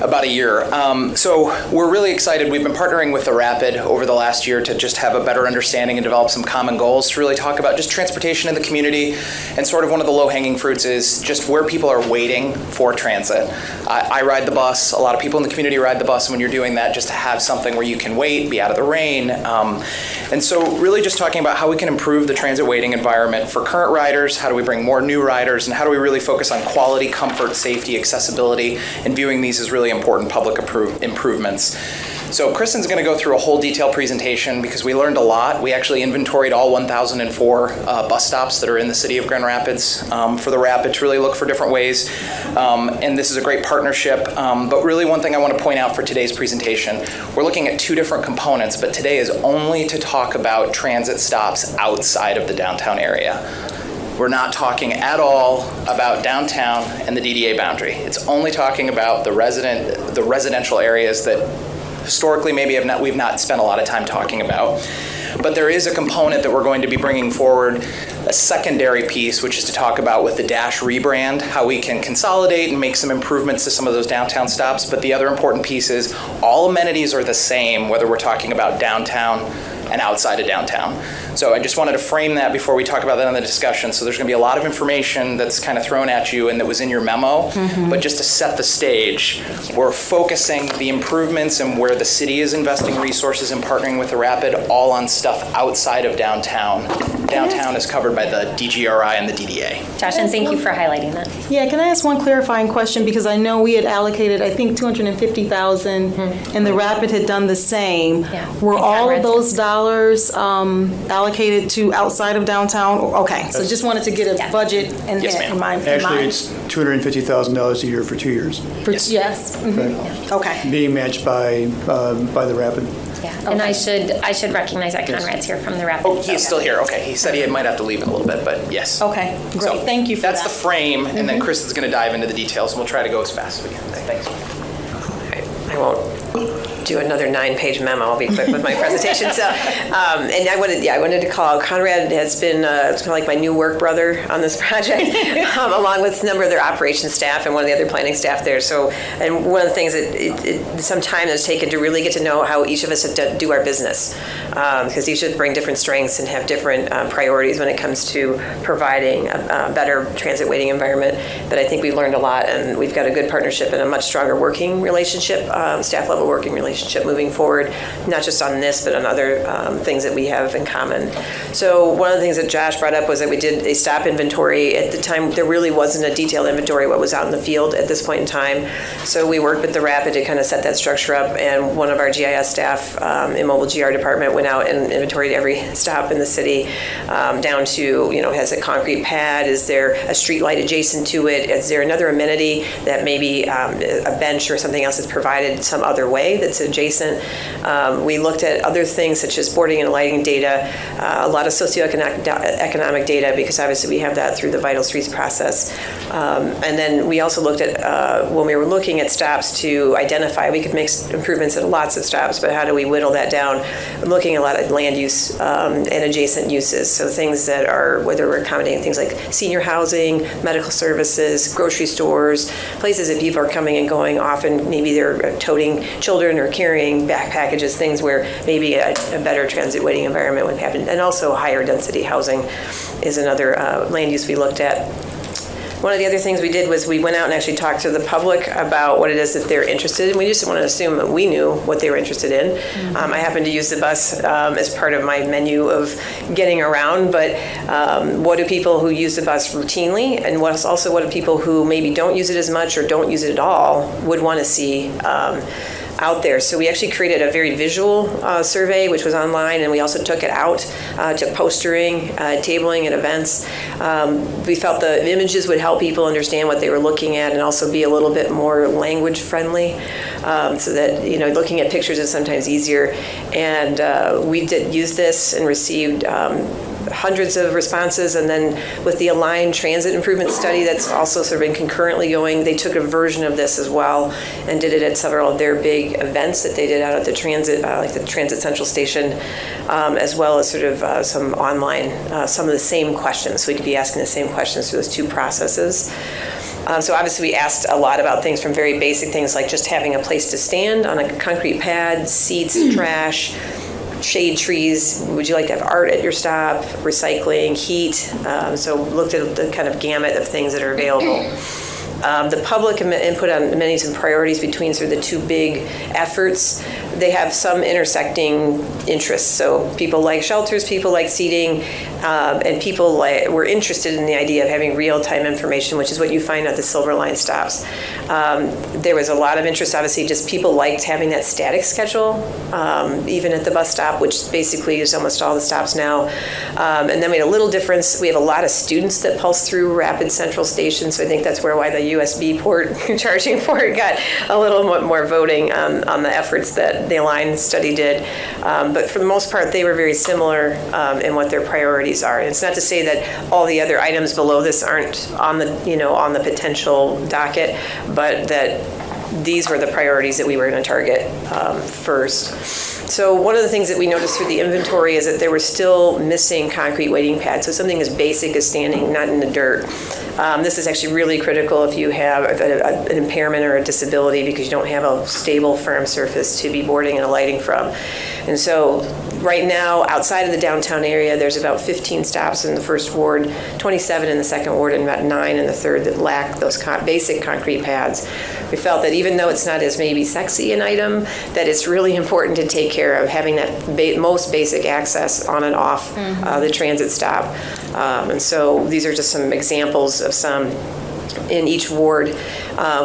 About a year. So we're really excited. We've been partnering with the Rapid over the last year to just have a better understanding and develop some common goals to really talk about just transportation in the community. And sort of one of the low-hanging fruits is just where people are waiting for transit. I ride the bus. A lot of people in the community ride the bus. And when you're doing that, just to have something where you can wait, be out of the rain. And so really just talking about how we can improve the transit waiting environment for current riders, how do we bring more new riders, and how do we really focus on quality, comfort, safety, accessibility, and viewing these as really important public improvements. So Kristen's going to go through a whole detailed presentation because we learned a lot. We actually inventoried all 1,004 bus stops that are in the city of Grand Rapids for the Rapid to really look for different ways. And this is a great partnership. But really one thing I want to point out for today's presentation, we're looking at two different components, but today is only to talk about transit stops outside of the downtown area. We're not talking at all about downtown and the DDA boundary. It's only talking about the residential areas that historically maybe we've not spent a lot of time talking about. But there is a component that we're going to be bringing forward, a secondary piece, which is to talk about with the Dash rebrand, how we can consolidate and make some improvements to some of those downtown stops. But the other important piece is all amenities are the same, whether we're talking about downtown and outside of downtown. So I just wanted to frame that before we talk about that in the discussion. So there's going to be a lot of information that's kind of thrown at you and that was in your memo. But just to set the stage, we're focusing the improvements and where the city is investing resources and partnering with the Rapid all on stuff outside of downtown. Downtown is covered by the DGRI and the DDA. Josh, and thank you for highlighting that. Yeah, can I ask one clarifying question? Because I know we had allocated, I think, $250,000, and the Rapid had done the same. Yeah. Were And all of Conrad's those dollars allocated to outside of downtown? Okay, so just wanted to get a budget in mind. Actually, it's $250,000 a year for 2 years. Yes. Mhm. Okay. Being matched by the Rapid. Yeah, and I should recognize that Conrad's here from the Rapid. Oh, he's still here. Okay, he said he might have to leave in a little bit, but yes. Okay, great. So Thank you for that's that. the frame, and then Kristen's going to dive into the details, and we'll try to go as fast as we can. Thanks. I won't do another 9-page memo. I'll be quick with my presentation. So, and I wanted to call Conrad has been it's kind of like my new work brother on this project, along with a number of their operations staff and one of the other planning staff there. So, and one of the things that some time has taken to really get to know how each of us do our business, because each of us bring different strengths and have different priorities when it comes to providing a better transit waiting environment. But I think we've learned a lot, and we've got a good partnership and a much stronger working relationship, staff level working relationship moving forward, not just on this, but on other things that we have in common. So one of the things that Josh brought up was that we did a stop inventory. At the time, there really wasn't a detailed inventory of what was out in the field at this point in time. So we worked with the Rapid to kind of set that structure up, and one of our GIS staff, Immobile GR department, went out and inventoried every stop in the city, down to, has a concrete pad? Is there a street light adjacent to it? Is there another amenity that maybe a bench or something else is provided some other way that's adjacent? We looked at other things such as boarding and lighting data, a lot of socioeconomic data, because obviously we have that through the Vital Streets process. And then we also looked at, when we were looking at stops, to identify, we could make improvements at lots of stops, but how do we whittle that down? Looking at a lot of land use and adjacent uses. So things that are, whether we're accommodating things like senior housing, medical services, grocery stores, places that people are coming and going often, maybe they're toting children or carrying back packages, things where maybe a better transit waiting environment would happen. And also higher density housing is another land use we looked at. One of the other things we did was we went out and actually talked to the public about what it is that they're interested in. We just wanted to assume that we knew what they were interested in. I happen to use the bus as part of my menu of getting around, but what do people who use the bus routinely, and what do people who maybe don't use it as much or don't use it at all would want to see out there. So we actually created a very visual survey, which was online, and we also took it out to postering, tabling at events. We felt the images would help people understand what they were looking at and also be a little bit more language friendly, so that, looking at pictures is sometimes easier. And we did use this and received hundreds of responses. And then with the Aligned Transit Improvement Study that's also sort of been concurrently going, they took a version of this as well and did it at several of their big events that they did out at the transit, like the Transit Central Station, as well as sort of some online, some of the same questions. So we could be asking the same questions for those two processes. So obviously we asked a lot about things from very basic things like just having a place to stand on a concrete pad, seats, trash, shade trees. Would you like to have art at your stop? Recycling, heat. So looked at the kind of gamut of things that are available. The public input on amenities and priorities between sort of the two big efforts, they have some intersecting interests. So people like shelters, people like seating, and people were interested in the idea of having real-time information, which is what you find at the Silver Line stops. There was a lot of interest, obviously, just people liked having that static schedule, even at the bus stop, which basically is almost all the stops now. And then we had a little difference. We have a lot of students that pulse through Rapid Central Station, so I think that's why the USB port, charging port, got a little more voting on the efforts that the Align study did. But for the most part, they were very similar in what their priorities are. And it's not to say that all the other items below this aren't on the potential docket, but that these were the priorities that we were going to target first. So one of the things that we noticed through the inventory is that there were still missing concrete waiting pads. So something as basic as standing not in the dirt. This is actually really critical if you have an impairment or a disability, because you don't have a stable, firm surface to be boarding and alighting from. And so right now, outside of the downtown area, there's about 15 stops in the first ward, 27 in the second ward, and about 9 in the third that lack those basic concrete pads. We felt that even though it's not as maybe sexy an item, that it's really important to take care of having that most basic access on and off the transit stop. And so these are just some examples of some in each ward.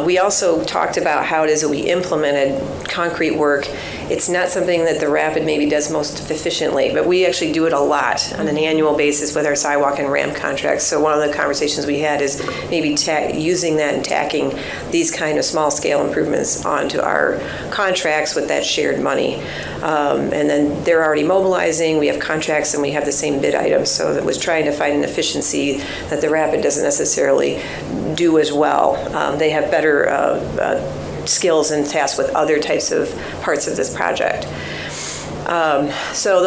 We also talked about how it is that we implemented concrete work. It's not something that the Rapid maybe does most efficiently, but we actually do it a lot on an annual basis with our sidewalk and ramp contracts. So one of the conversations we had is maybe using that and tacking these kind of small scale improvements onto our contracts with that shared money. And then they're already mobilizing, we have contracts, and we have the same bid items. So that was trying to find an efficiency that the Rapid doesn't necessarily do as well. They have better skills and tasks with other types of parts of this project. So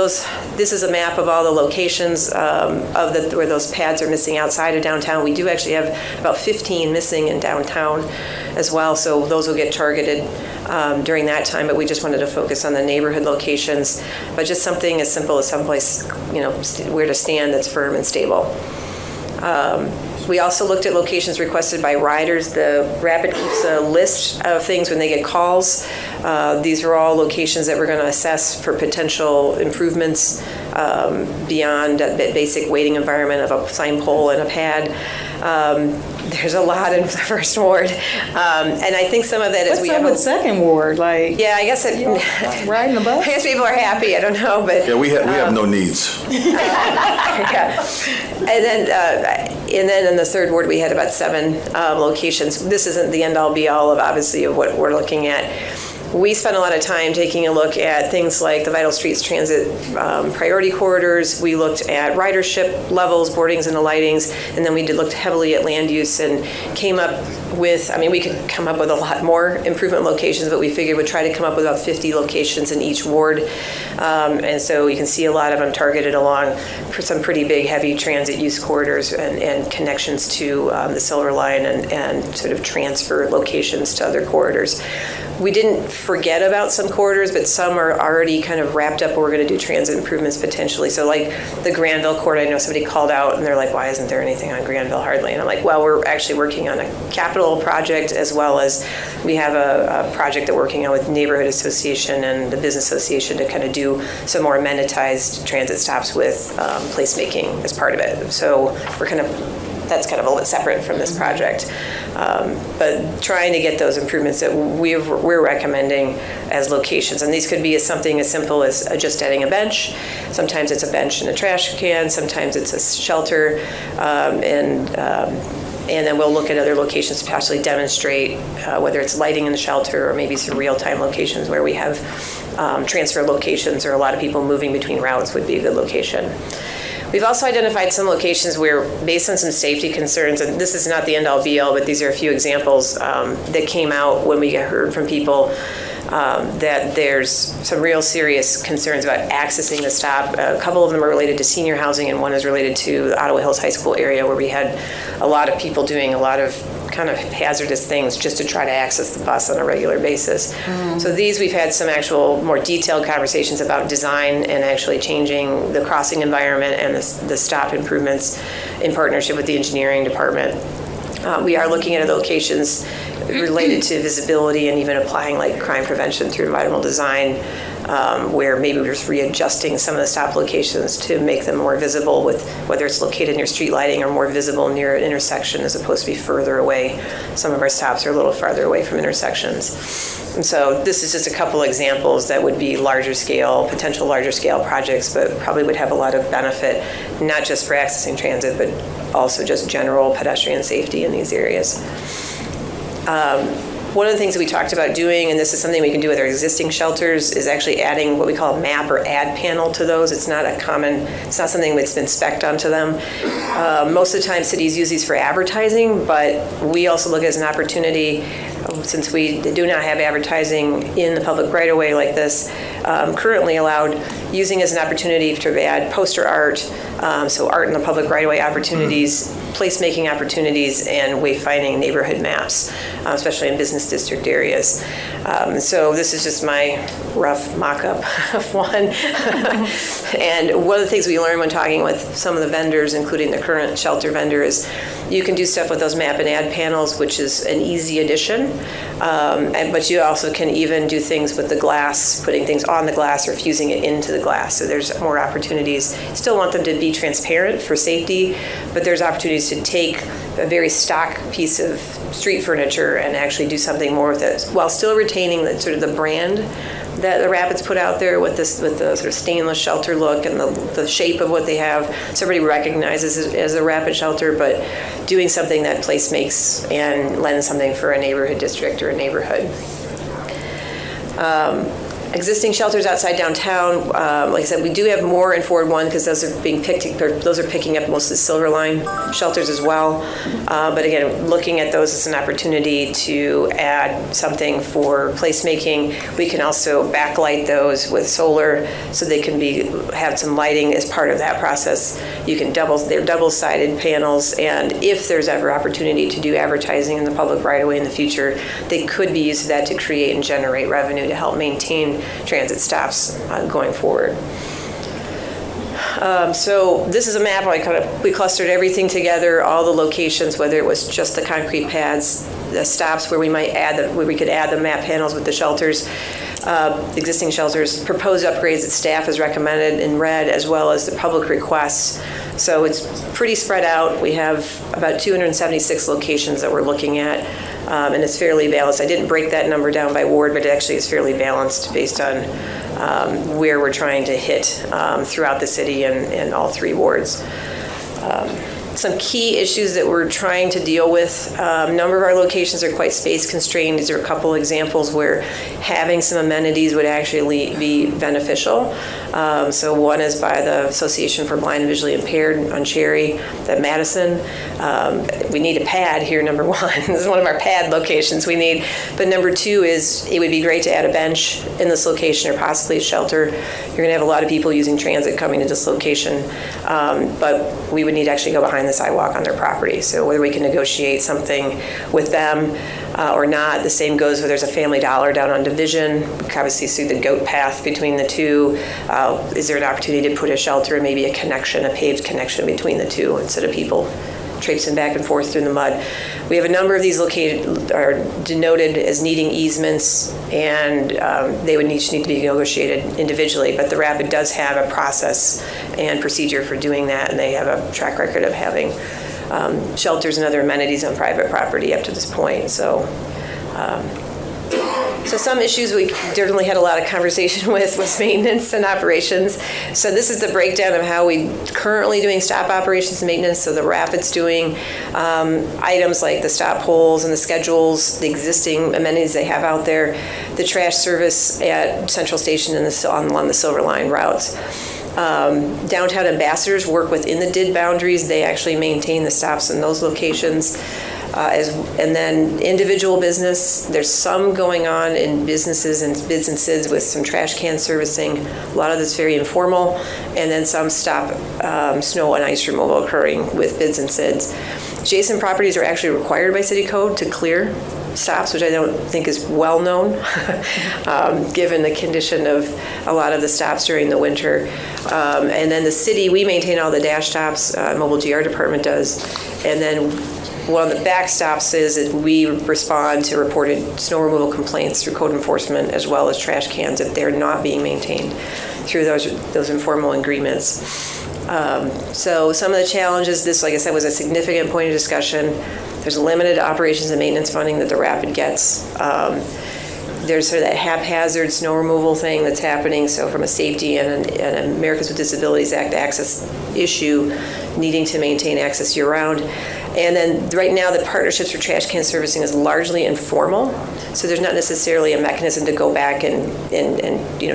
this is a map of all the locations where those pads are missing outside of downtown. We do actually have about 15 missing in downtown as well, so those will get targeted during that time, but we just wanted to focus on the neighborhood locations, but just something as simple as someplace, where to stand that's firm and stable. We also looked at locations requested by riders. The Rapid keeps a list of things when they get calls. These are all locations that we're going to assess for potential improvements beyond that basic waiting environment of a sign pole and a pad. There's a lot in the first ward, and I think some of that is we have a second ward, like I guess riding the bus. I guess people are happy. I don't know, but we have no needs. Yeah. And then in the third ward we had about 7 locations. This isn't the end all be all of obviously of what we're looking at. We spent a lot of time taking a look at things like the Vital Streets Transit priority corridors. We looked at ridership levels, boardings and alightings, and then we looked heavily at land use and came up with, we could come up with a lot more improvement locations, but we figured we'd try to come up with about 50 locations in each ward. And so you can see a lot of them targeted along some pretty big, heavy transit use corridors and connections to the Silver Line and sort of transfer locations to other corridors. We didn't forget about some corridors, but some are already kind of wrapped up where we're going to do transit improvements potentially. So like the Granville corridor, I know somebody called out and they're like, why isn't there anything on Granville hardly? And I'm like, well, we're actually working on a capital project as well as we have a project that we're working on with Neighborhood Association and the Business Association to kind of do some more amenitized transit stops with placemaking as part of it. So that's kind of a little separate from this project. But trying to get those improvements that we're recommending as locations. And these could be something as simple as just adding a bench. Sometimes it's a bench and a trash can. Sometimes it's a shelter. And then we'll look at other locations to possibly demonstrate whether it's lighting in the shelter or maybe some real-time locations where we have transfer locations or a lot of people moving between routes would be a good location. We've also identified some locations where, based on some safety concerns, and this is not the end-all be-all, but these are a few examples that came out when we heard from people that there's some real serious concerns about accessing the stop. A couple of them are related to senior housing, and one is related to the Ottawa Hills High School area, where we had a lot of people doing a lot of kind of hazardous things just to try to access the bus on a regular basis. So these, we've had some actual more detailed conversations about design and actually changing the crossing environment and the stop improvements in partnership with the engineering department. We are looking at locations related to visibility and even applying like crime prevention through environmental design, where maybe we're just readjusting some of the stop locations to make them more visible, with whether it's located near street lighting or more visible near an intersection as opposed to be further away. Some of our stops are a little farther away from intersections. And so this is just a couple examples that would be larger scale, potential larger scale projects, but probably would have a lot of benefit, not just for accessing transit, but also just general pedestrian safety in these areas. One of the things that we talked about doing, and this is something we can do with our existing shelters, is actually adding what we call a map or ad panel to those. It's not something that's been spec'd onto them. Most of the time cities use these for advertising, but we also look at it as an opportunity, since we do not have advertising in the public right of way like this, currently allowed, using as an opportunity to add poster art, so art in the public right of way opportunities, placemaking opportunities, and wayfinding neighborhood maps, especially in business district areas. So this is just my rough mock-up of one. And one of the things we learned when talking with some of the vendors, including the current shelter vendor, is you can do stuff with those map and ad panels, which is an easy addition. But you also can even do things with the glass, putting things on the glass or fusing it into the glass. So there's more opportunities. Still want them to be transparent for safety, but there's opportunities to take a very stock piece of street furniture and actually do something more with it, while still retaining the sort of the brand that the Rapids put out there with the sort of stainless shelter look and the shape of what they have, so everybody recognizes it as a Rapid shelter, but doing something that place makes and lends something for a neighborhood district or a neighborhood. Existing shelters outside downtown, like I said, we do have more in Forward 1 because those are picking up most of the Silver Line shelters as well. But again, looking at those as an opportunity to add something for placemaking. We can also backlight those with solar so they can have some lighting as part of that process. They're double-sided panels, and if there's ever opportunity to do advertising in the public right away in the future, they could be used for that to create and generate revenue to help maintain transit stops going forward. So this is a map. We clustered everything together, all the locations, whether it was just the concrete pads, the stops where we could add the map panels with the shelters, existing shelters, proposed upgrades that staff has recommended in red, as well as the public requests. So it's pretty spread out. We have about 276 locations that we're looking at, and it's fairly balanced. I didn't break that number down by ward, but it actually is fairly balanced based on where we're trying to hit throughout the city and all three wards. Some key issues that we're trying to deal with. A number of our locations are quite space constrained. These are a couple examples where having some amenities would actually be beneficial. So one is by the Association for Blind and Visually Impaired on Cherry at Madison. We need a pad here, number one. This is one of our pad locations we need. But number two is it would be great to add a bench in this location or possibly a shelter. You're going to have a lot of people using transit coming to this location, but we would need to actually go behind the sidewalk on their property. So whether we can negotiate something with them or not. The same goes where there's a Family Dollar down on Division. We can obviously see the goat path between the two. Is there an opportunity to put a shelter and maybe a paved connection between the two instead of people traipsing back and forth through the mud? We have a number of these are denoted as needing easements, and they would need to be negotiated individually, but the Rapid does have a process and procedure for doing that, and they have a track record of having shelters and other amenities on private property up to this point. So some issues we definitely had a lot of conversation with was maintenance and operations. So this is the breakdown of how we currently doing stop operations and maintenance. So the Rapid's doing items like the stop poles and the schedules, the existing amenities they have out there, the trash service at Central Station and along the Silver Line routes. Downtown ambassadors work within the DID boundaries. They actually maintain the stops in those locations. And then individual business, there's some going on in businesses and bids and SIDS with some trash can servicing. A lot of this very informal, and then some stop snow and ice removal occurring with bids and SIDS. Adjacent properties are actually required by city code to clear stops, which I don't think is well known, given the condition of a lot of the stops during the winter. And then the city, we maintain all the dash stops, mobile GR department does, and then one of the backstops is that we respond to reported snow removal complaints through code enforcement as well as trash cans if they're not being maintained through those informal agreements. So some of the challenges, this, like I said, was a significant point of discussion. There's limited operations and maintenance funding that the Rapid gets. There's sort of that haphazard snow removal thing that's happening. So from a safety and an Americans with Disabilities Act access issue, needing to maintain access year-round. And then right now, the partnerships for trash can servicing is largely informal. So there's not necessarily a mechanism to go back and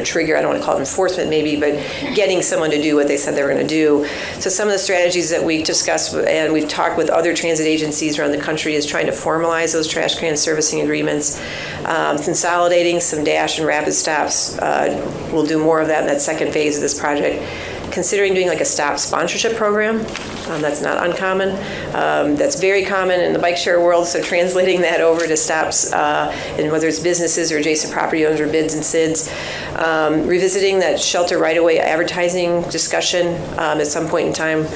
trigger, I don't want to call it enforcement maybe, but getting someone to do what they said they were going to do. So some of the strategies that we discussed and we've talked with other transit agencies around the country is trying to formalize those trash can servicing agreements, consolidating some dash and rapid stops. We'll do more of that in that second phase of this project. Considering doing like a stop sponsorship program. That's not uncommon. That's very common in the bike share world, so translating that over to stops, and whether it's businesses or adjacent property owners or bids and SIDs. Revisiting that shelter right-of-way advertising discussion at some point in time.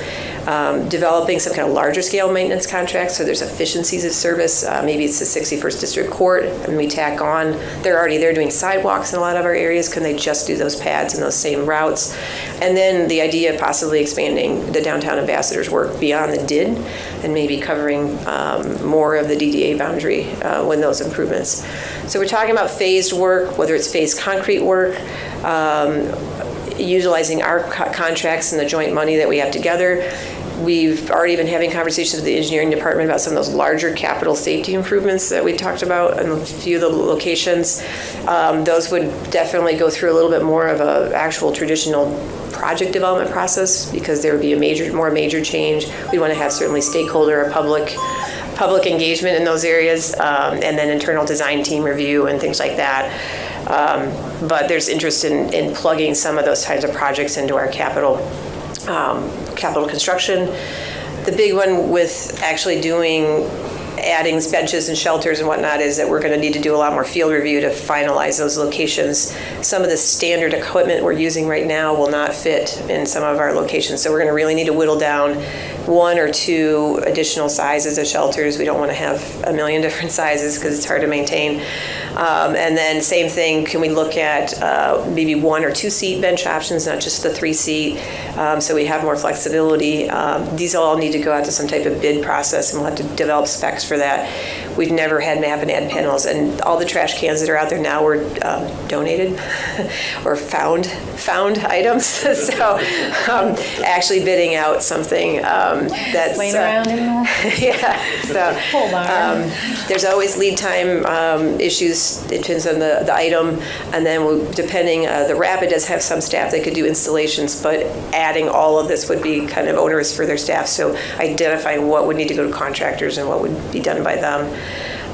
Developing some kind of larger scale maintenance contracts so there's efficiencies of service. Maybe it's the 61st District Court and we tack on, they're already there doing sidewalks in a lot of our areas. Can they just do those pads and those same routes? And then the idea of possibly expanding the downtown ambassadors work beyond the DID and maybe covering more of the DDA boundary when those improvements. So we're talking about phased work, whether it's phased concrete work, utilizing our contracts and the joint money that we have together. We've already been having conversations with the engineering department about some of those larger capital safety improvements that we talked about in a few of the locations. Those would definitely go through a little bit more of an actual traditional project development process because there would be a more major change. We want to have certainly stakeholder or public engagement in those areas, and then internal design team review and things like that. But there's interest in plugging some of those types of projects into our capital construction. The big one with actually adding benches and shelters and whatnot is that we're going to need to do a lot more field review to finalize those locations. Some of the standard equipment we're using right now will not fit in some of our locations, so we're going to really need to whittle down 1 or 2 additional sizes of shelters. We don't want to have a million different sizes because it's hard to maintain. And then same thing, can we look at maybe 1 or 2 seat bench options, not just the 3 seat, so we have more flexibility. These all need to go out to some type of bid process and we'll have to develop specs for that. We've never had map and ad panels, and all the trash cans that are out there now were donated or found items. So actually bidding out something that's laying around anymore. Yeah. So there's always lead time issues. It depends on the item, and then depending, the Rapid does have some staff that could do installations, but adding all of this would be kind of onerous for their staff. So identifying what would need to go to contractors and what would be done by them.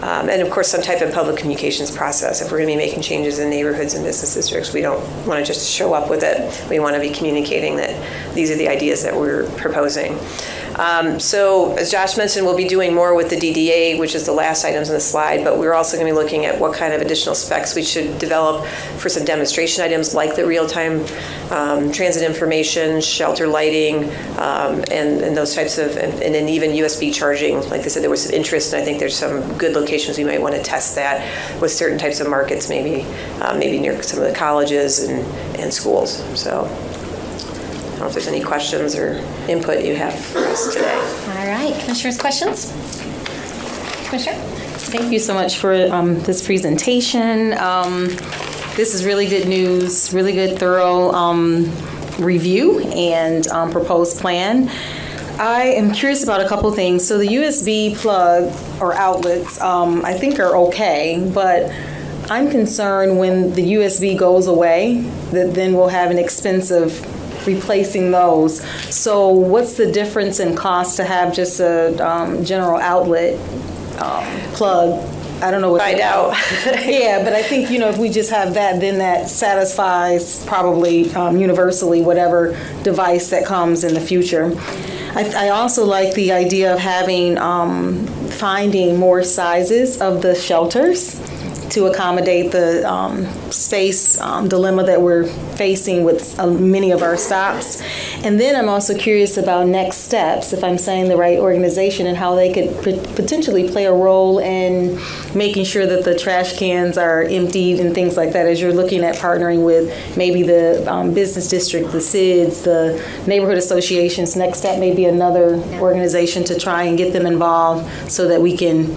And of course, some type of public communications process. If we're going to be making changes in neighborhoods and business districts, we don't want to just show up with it. We want to be communicating that these are the ideas that we're proposing. So as Josh mentioned, we'll be doing more with the DDA, which is the last items on the slide, but we're also going to be looking at what kind of additional specs we should develop for some demonstration items like the real-time transit information, shelter lighting, and those types of, and then even USB charging. Like I said, there was some interest, and I think there's some good locations we might want to test that with certain types of markets, maybe near some of the colleges and schools. So I don't know if there's any questions or input you have for us today. All right, Commissioners, questions? Commissioner? Thank you so much for this presentation. This is really good news, really good, thorough review and proposed plan. I am curious about a couple things. So the USB plug or outlets, I think are okay, but I'm concerned when the USB goes away, that then we'll have an expensive replacing those. So what's the difference in cost to have just a general outlet plug? I don't know what. Find out. Yeah, but I think, if we just have that, then that satisfies probably universally whatever device that comes in the future. I also like the idea of having, finding more sizes of the shelters. to accommodate the space dilemma that we're facing with many of our stops. And then I'm also curious about next steps, if I'm saying the right organization, and how they could potentially play a role in making sure that the trash cans are emptied and things like that, as you're looking at partnering with maybe the business district, the SIDS, the neighborhood associations. Next step may be another organization to try and get them involved so that we can,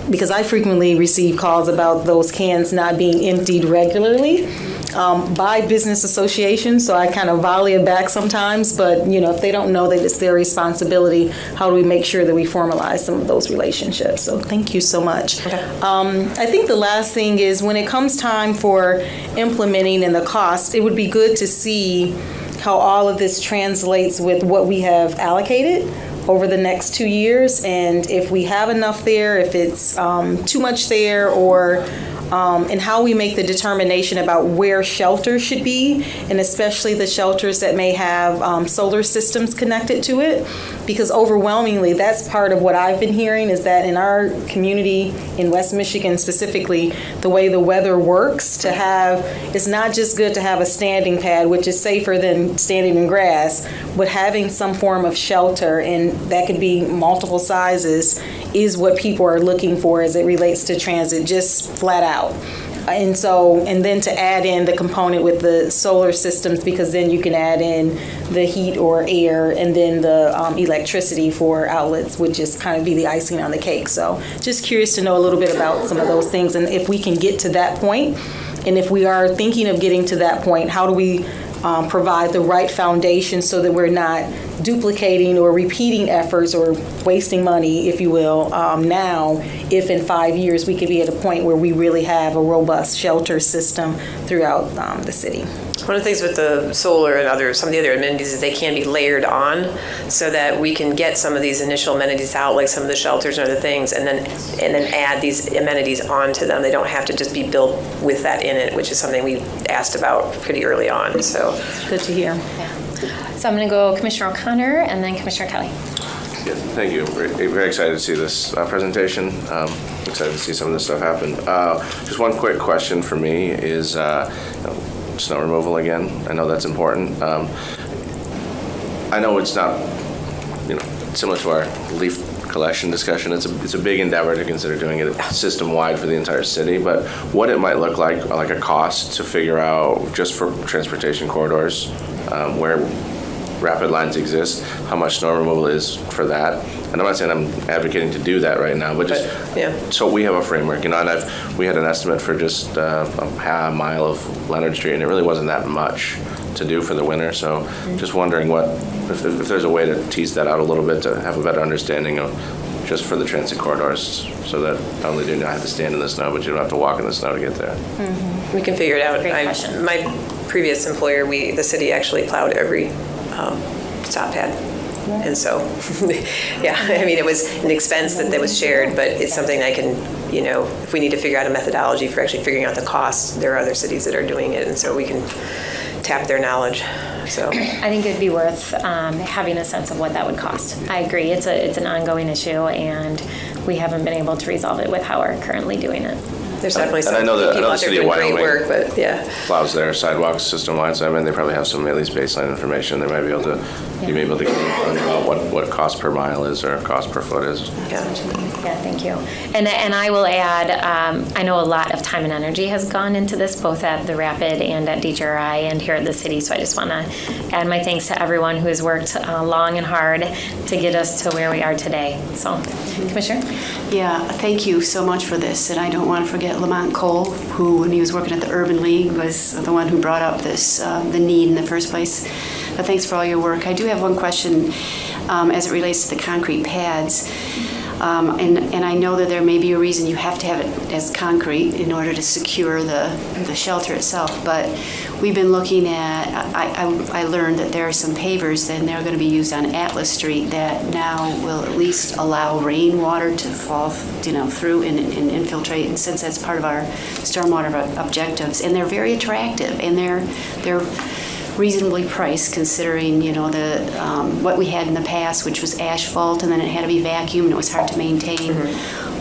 because I frequently receive calls about those cans not being emptied regularly by business associations, so I kind of volley it back sometimes, but if they don't know that it's their responsibility, how do we make sure that we formalize some of those relationships? So thank you so much. Okay. I think the last thing is when it comes time for implementing and the cost, it would be good to see how all of this translates with what we have allocated over the next 2 years, and if we have enough there, if it's too much there, or and how we make the determination about where shelters should be, and especially the shelters that may have solar systems connected to it, because overwhelmingly that's part of what I've been hearing, is that in our community in West Michigan specifically, the way the weather works, to have, it's not just good to have a standing pad, which is safer than standing in grass, but having some form of shelter, and that could be multiple sizes, is what people are looking for as it relates to transit, just flat out. And then to add in the component with the solar systems, because then you can add in the heat or air, and then the electricity for outlets, which is kind of be the icing on the cake. So just curious to know a little bit about some of those things, and if we can get to that point, and if we are thinking of getting to that point, how do we provide the right foundation so that we're not duplicating or repeating efforts or wasting money, if you will, now, if in 5 years we could be at a point where we really have a robust shelter system throughout the city. One of the things with the solar and some of the other amenities is they can be layered on, so that we can get some of these initial amenities out, like some of the shelters and other things, and then add these amenities onto them. They don't have to just be built with that in it, which is something we asked about pretty early on. So good to hear. Yeah. So I'm going to go Commissioner O'Connor and then Commissioner Kelly. Yeah, thank you. Very excited to see this presentation. Excited to see some of this stuff happen. Just one quick question for me is snow removal again. I know that's important. I know it's not, similar to our leaf collection discussion. It's a big endeavor to consider doing it system-wide for the entire city, but what it might look like a cost to figure out just for transportation corridors where rapid lines exist, how much snow removal is for that. And I'm not saying I'm advocating to do that right now, but just so we have a framework, and we had an estimate for just a half mile of Leonard Street, and it really wasn't that much to do for the winter. So just wondering if there's a way to tease that out a little bit to have a better understanding of just for the transit corridors, so that not only do you not have to stand in the snow, but you don't have to walk in the snow to get there. Mm-hmm. We can figure it out. My previous employer, the city actually plowed every stop pad. And so, it was an expense that was shared, but it's something I can, if we need to figure out a methodology for actually figuring out the costs, there are other cities that are doing it, and so we can tap their knowledge. So I think it'd be worth having a sense of what that would cost. I agree, it's an ongoing issue, and we haven't been able to resolve it with how we're currently doing it. There's definitely some people the out there city doing of great Wyoming work, but plows their sidewalks system-wide, so they probably have some at least baseline information. They might be able to you may be able to get about what cost per mile is or cost per foot is. Yeah, thank you. And I will add, I know a lot of time and energy has gone into this, both at the Rapid and at DGRI and here at the city, so I just want to add my thanks to everyone who has worked long and hard to get us to where we are today. So, Commissioner? Yeah, thank you so much for this, and I don't want to forget Lamont Cole, who, when he was working at the Urban League, was the one who brought up this, the need in the first place. But thanks for all your work. I do have one question as it relates to the concrete pads. And I know that there may be a reason you have to have it as concrete in order to secure the shelter itself, but we've been looking at, I learned that there are some pavers and they're going to be used on Atlas Street that now will at least allow rainwater to fall through and infiltrate, and since that's part of our stormwater objectives, and they're very attractive, and they're reasonably priced considering what we had in the past, which was asphalt, and then it had to be vacuumed and it was hard to maintain.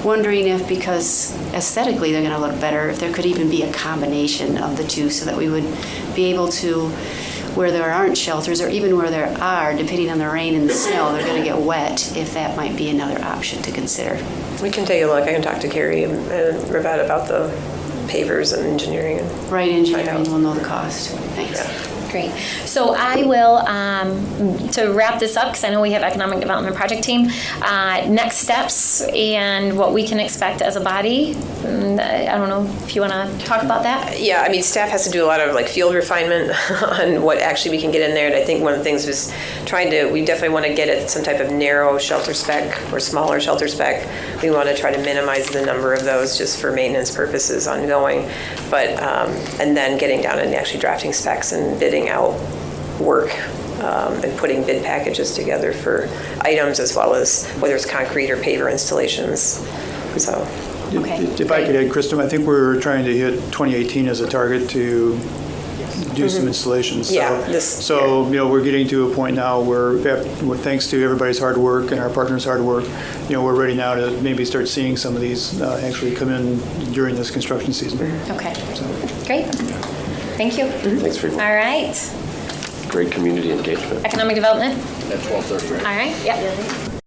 wondering if, because aesthetically they're going to look better, if there could even be a combination of the two so that we would be able to, where there aren't shelters, or even where there are, depending on the rain and the snow, they're going to get wet, if that might be another option to consider. We can take a look. I can talk to Carrie and Rivette about the pavers and engineering. Right, engineering will know the cost. Thanks. Great. So I will, to wrap this up, because I know we have Economic Development Project Team, next steps and what we can expect as a body. I don't know if you want to talk about that? Yeah, I mean, staff has to do a lot of like field refinement on what actually we can get in there. And I think one of the things was we definitely want to get at some type of narrow shelter spec or smaller shelter spec. We want to try to minimize the number of those just for maintenance purposes ongoing. But, and then getting down and actually drafting specs and bidding out work and putting bid packages together for items as well as whether it's concrete or paver installations. So. Okay. If I could add, Kristen, I think we're trying to hit 2018 as a target to do some installations. Yeah. So we're getting to a point now where thanks to everybody's hard work and our partners' hard work, we're ready now to maybe start seeing some of these actually come in during this construction season. Okay. Great. Thank you. Thanks for your All right. great community engagement. Economic development? At 12:30. All right. Yeah.